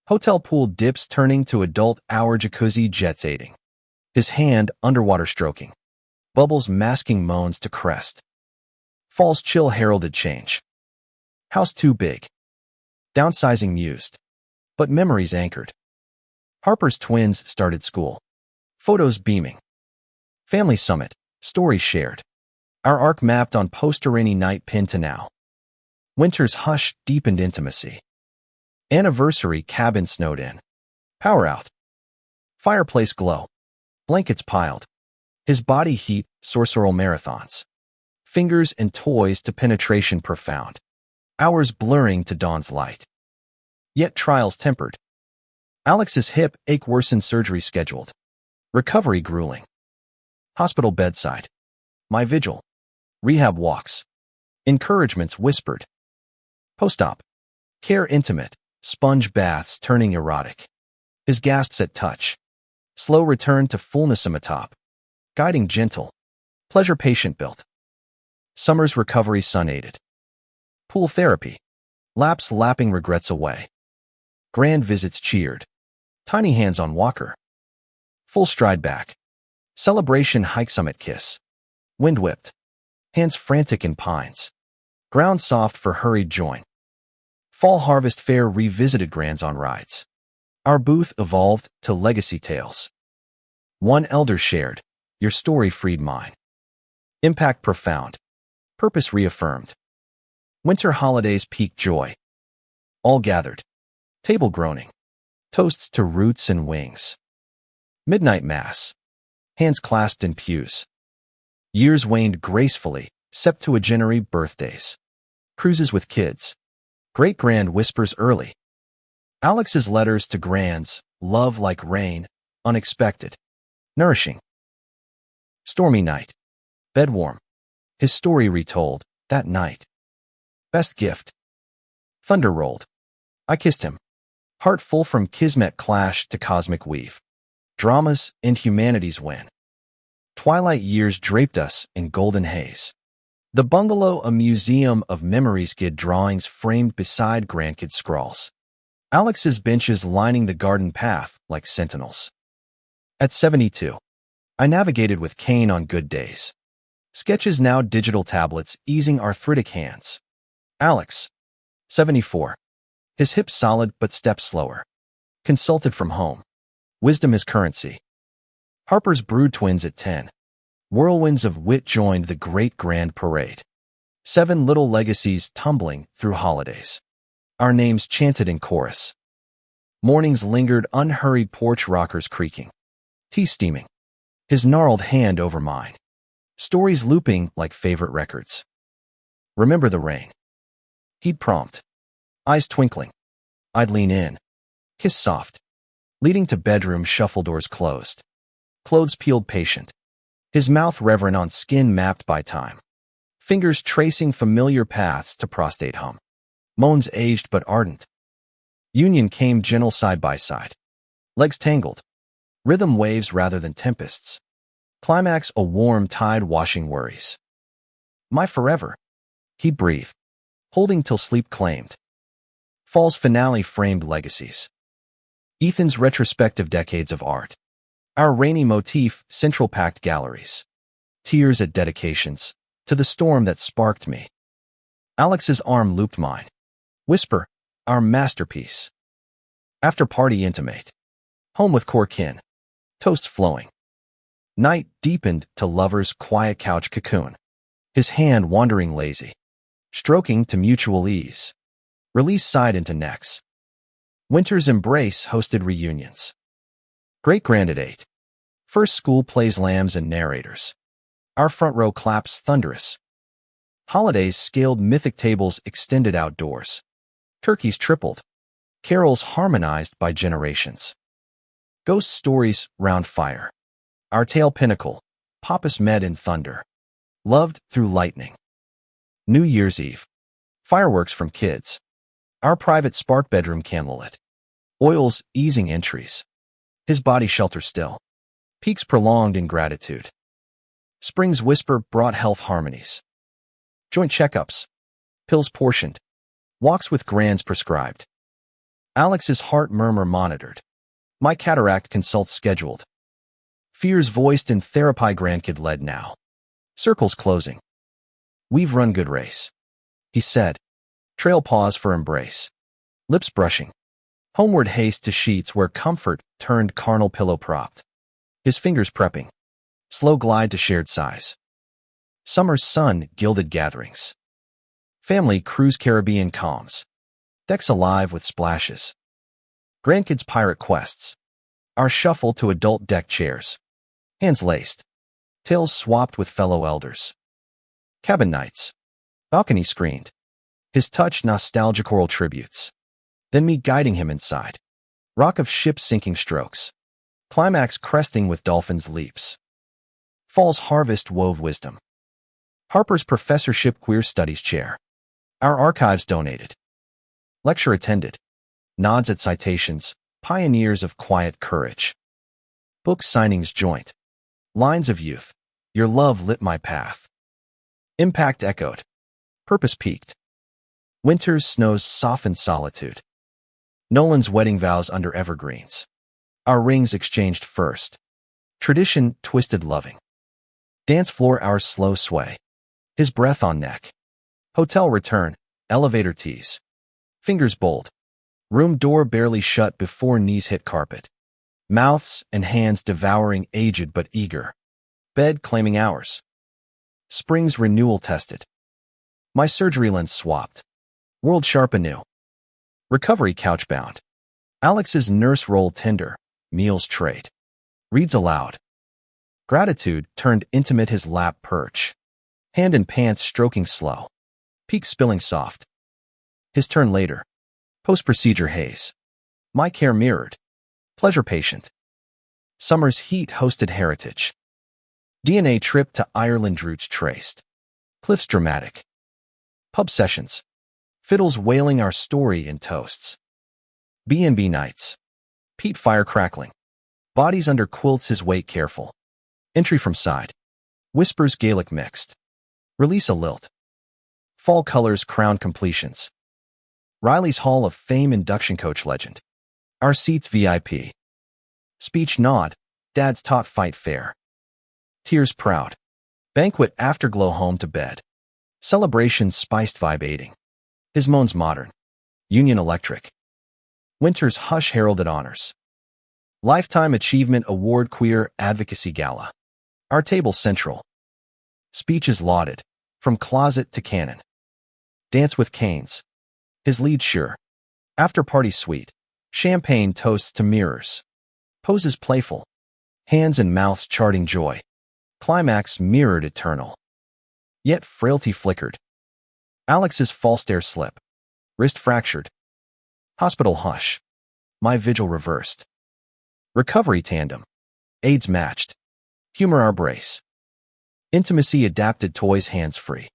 Hotel pool dips turning to adult hour jacuzzi jets aiding. His hand underwater stroking. Bubbles masking moans to crest. Fall's chill heralded change. House too big. Downsizing mused. But memories anchored. Harper's twins started school. Photos beaming. Family summit. Stories shared. Our arc mapped on poster-rainy night pinned to now. Winter's hush deepened intimacy. Anniversary cabin snowed in. Power out. Fireplace glow. Blankets piled. His body heat, sorceral marathons. Fingers and toys to penetration profound. Hours blurring to dawn's light. Yet trials tempered. Alex's hip ache worsened surgery scheduled. Recovery grueling. Hospital bedside. My vigil. Rehab walks. Encouragements whispered. Post-op. Care intimate. Sponge baths turning erotic. His gasps at touch. Slow return to fullness atop. Guiding gentle. Pleasure patient built. Summer's recovery sun aided. Pool therapy. Laps lapping regrets away. Grand visits cheered. Tiny hands on walker. Full stride back. Celebration hike summit kiss. Wind whipped. Hands frantic in pines. Ground soft for hurried join. Fall harvest fair revisited Grands on rides. Our booth evolved to legacy tales. One elder shared, your story freed mine. Impact profound. Purpose reaffirmed. Winter holidays peak joy. All gathered. Table groaning. Toasts to roots and wings. Midnight mass. Hands clasped in pews. Years waned gracefully, septuagenary birthdays. Cruises with kids. Great-grand whispers early. Alex's letters to Grands, love like rain, unexpected. Nourishing. Stormy night. Bed warm. His story retold, that night. Best gift. Thunder rolled. I kissed him. Heart full from kismet clash to cosmic weave. Dramas and humanities win. Twilight years draped us in golden haze. The bungalow a museum of memories kid drawings framed beside grandkid scrawls. Alex's benches lining the garden path like sentinels. At 72, I navigated with cane on good days. Sketches now digital tablets easing arthritic hands. Alex, 74. His hips solid but steps slower. Consulted from home. Wisdom is currency. Harper's brood twins at 10. Whirlwinds of wit joined the great grand parade. 7 little legacies tumbling through holidays. Our names chanted in chorus. Mornings lingered, unhurried porch rockers creaking. Tea steaming. His gnarled hand over mine. Stories looping like favorite records. Remember the rain? He'd prompt. Eyes twinkling. I'd lean in. Kiss soft. Leading to bedroom, shuffle doors closed. Clothes peeled patient. His mouth reverent on skin mapped by time. Fingers tracing familiar paths to prostate hum. Moans aged but ardent. Union came gentle side by side. Legs tangled. Rhythm waves rather than tempests. Climax a warm tide washing worries. My forever. He'd breathe. Holding till sleep claimed. Fall's finale framed legacies. Ethan's retrospective decades of art. Our rainy motif, central packed galleries. Tears at dedications. To the storm that sparked me. Alex's arm looped mine. Whisper, our masterpiece. After party intimate. Home with core kin. Toast flowing. Night deepened to lover's quiet couch cocoon. His hand wandering lazy. Stroking to mutual ease. Release side into necks. Winter's embrace hosted reunions. Great-grand at 8. First school plays lambs and narrators. Our front row claps thunderous. Holidays scaled mythic tables extended outdoors. Turkeys tripled. Carols harmonized by generations. Ghost stories round fire. Our tale pinnacle. Papas met in thunder. Loved through lightning. New Year's Eve. Fireworks from kids. Our private spark bedroom candlelit. Oils easing entries. His body shelter still. Peaks prolonged in gratitude. Spring's whisper brought health harmonies. Joint checkups. Pills portioned. Walks with grands prescribed. Alex's heart murmur monitored. My cataract consults scheduled. Fears voiced in therapy grandkid led now. Circles closing. We've run good race. He said. Trail pause for embrace. Lips brushing. Homeward haste to sheets where comfort turned carnal pillow propped. His fingers prepping. Slow glide to shared sighs. Summer's sun gilded gatherings. Family cruise Caribbean calms. Decks alive with splashes. Grandkids pirate quests. Our shuffle to adult deck chairs. Hands laced. Tails swapped with fellow elders. Cabin nights. Balcony screened. His touch nostalgic oral tributes. Then me guiding him inside. Rock of ship sinking strokes. Climax cresting with dolphins' leaps. Fall's harvest wove wisdom. Harper's professorship queer studies chair. Our archives donated. Lecture attended. Nods at citations. Pioneers of quiet courage. Book signings joint. Lines of youth. Your love lit my path. Impact echoed. Purpose peaked. Winter's snows softened solitude. Nolan's wedding vows under evergreens. Our rings exchanged first. Tradition twisted loving. Dance floor our slow sway. His breath on neck. Hotel return. Elevator tease. Fingers bold. Room door barely shut before knees hit carpet. Mouths and hands devouring aged but eager. Bed claiming hours. Spring's renewal tested. My surgery lens swapped. World sharp anew. Recovery couch bound. Alex's nurse roll tender. Meals trade. Reads aloud. Gratitude turned intimate his lap perch. Hand in pants stroking slow. Peak spilling soft. His turn later. Post-procedure haze. My care mirrored. Pleasure patient. Summer's heat hosted heritage. DNA trip to Ireland roots traced. Cliffs dramatic. Pub sessions. Fiddles wailing our story in toasts. B&B nights. Peat fire crackling. Bodies under quilts his weight careful. Entry from side. Whispers Gaelic mixed. Release a lilt. Fall colors crown completions. Riley's Hall of Fame induction coach legend. Our seats VIP. Speech nod. Dad's taught fight fair. Tears proud. Banquet afterglow home to bed. Celebration spiced vibe aiding. His moans modern. Union electric. Winter's hush heralded honors. Lifetime Achievement Award Queer Advocacy Gala. Our table central. Speeches lauded. From closet to canon. Dance with canes. His lead sure. After party suite. Champagne toasts to mirrors. Poses playful. Hands and mouths charting joy. Climax mirrored eternal. Yet frailty flickered. Alex's false stare slip. Wrist fractured. Hospital hush. My vigil reversed. Recovery tandem. Aids matched. Humor our brace. Intimacy adapted toys hands-free.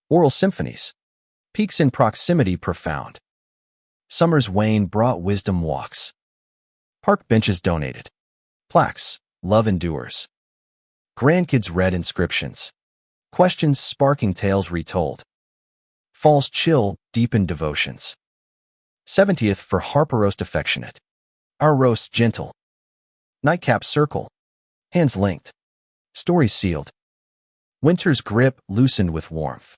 Oral symphonies. Peaks in proximity profound. Summer's wane brought wisdom walks. Park benches donated. Plaques. Love endures. Grandkids read inscriptions. Questions sparking tales retold. Fall's chill deepened devotions. 70th for Harper roast affectionate. Our roast gentle. Nightcap circle. Hands linked. Stories sealed. Winter's grip loosened with warmth.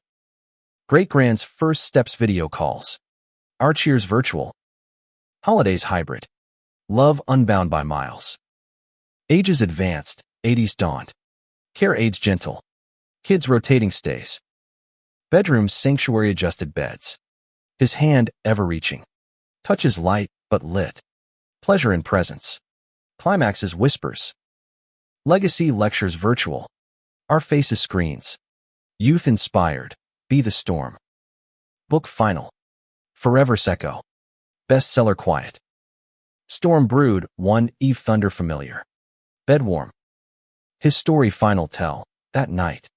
Great-grand's first steps video calls. Our cheers virtual. Holidays hybrid. Love unbound by miles. Ages advanced, 80s dawned. Care aids gentle. Kids rotating stays. Bedrooms sanctuary adjusted beds. His hand ever reaching. Touches light but lit. Pleasure in presence. Climaxes whispers. Legacy lectures virtual. Our faces screens. Youth inspired. Be the storm. Book final. Forever Secco. Bestseller quiet. Storm brewed, 1 Eve thunder familiar. Bed warm. His story final tell, that night.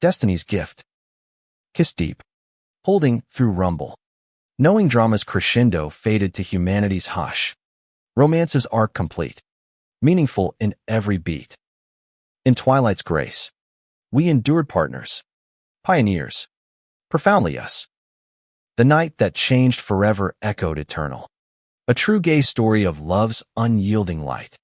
Destiny's gift. Kiss deep. Holding through rumble. Knowing drama's crescendo faded to humanity's hush. Romance's arc complete. Meaningful in every beat. In twilight's grace. We endured partners. Pioneers. Profoundly us. The night that changed forever echoed eternal. A true gay story of love's unyielding light.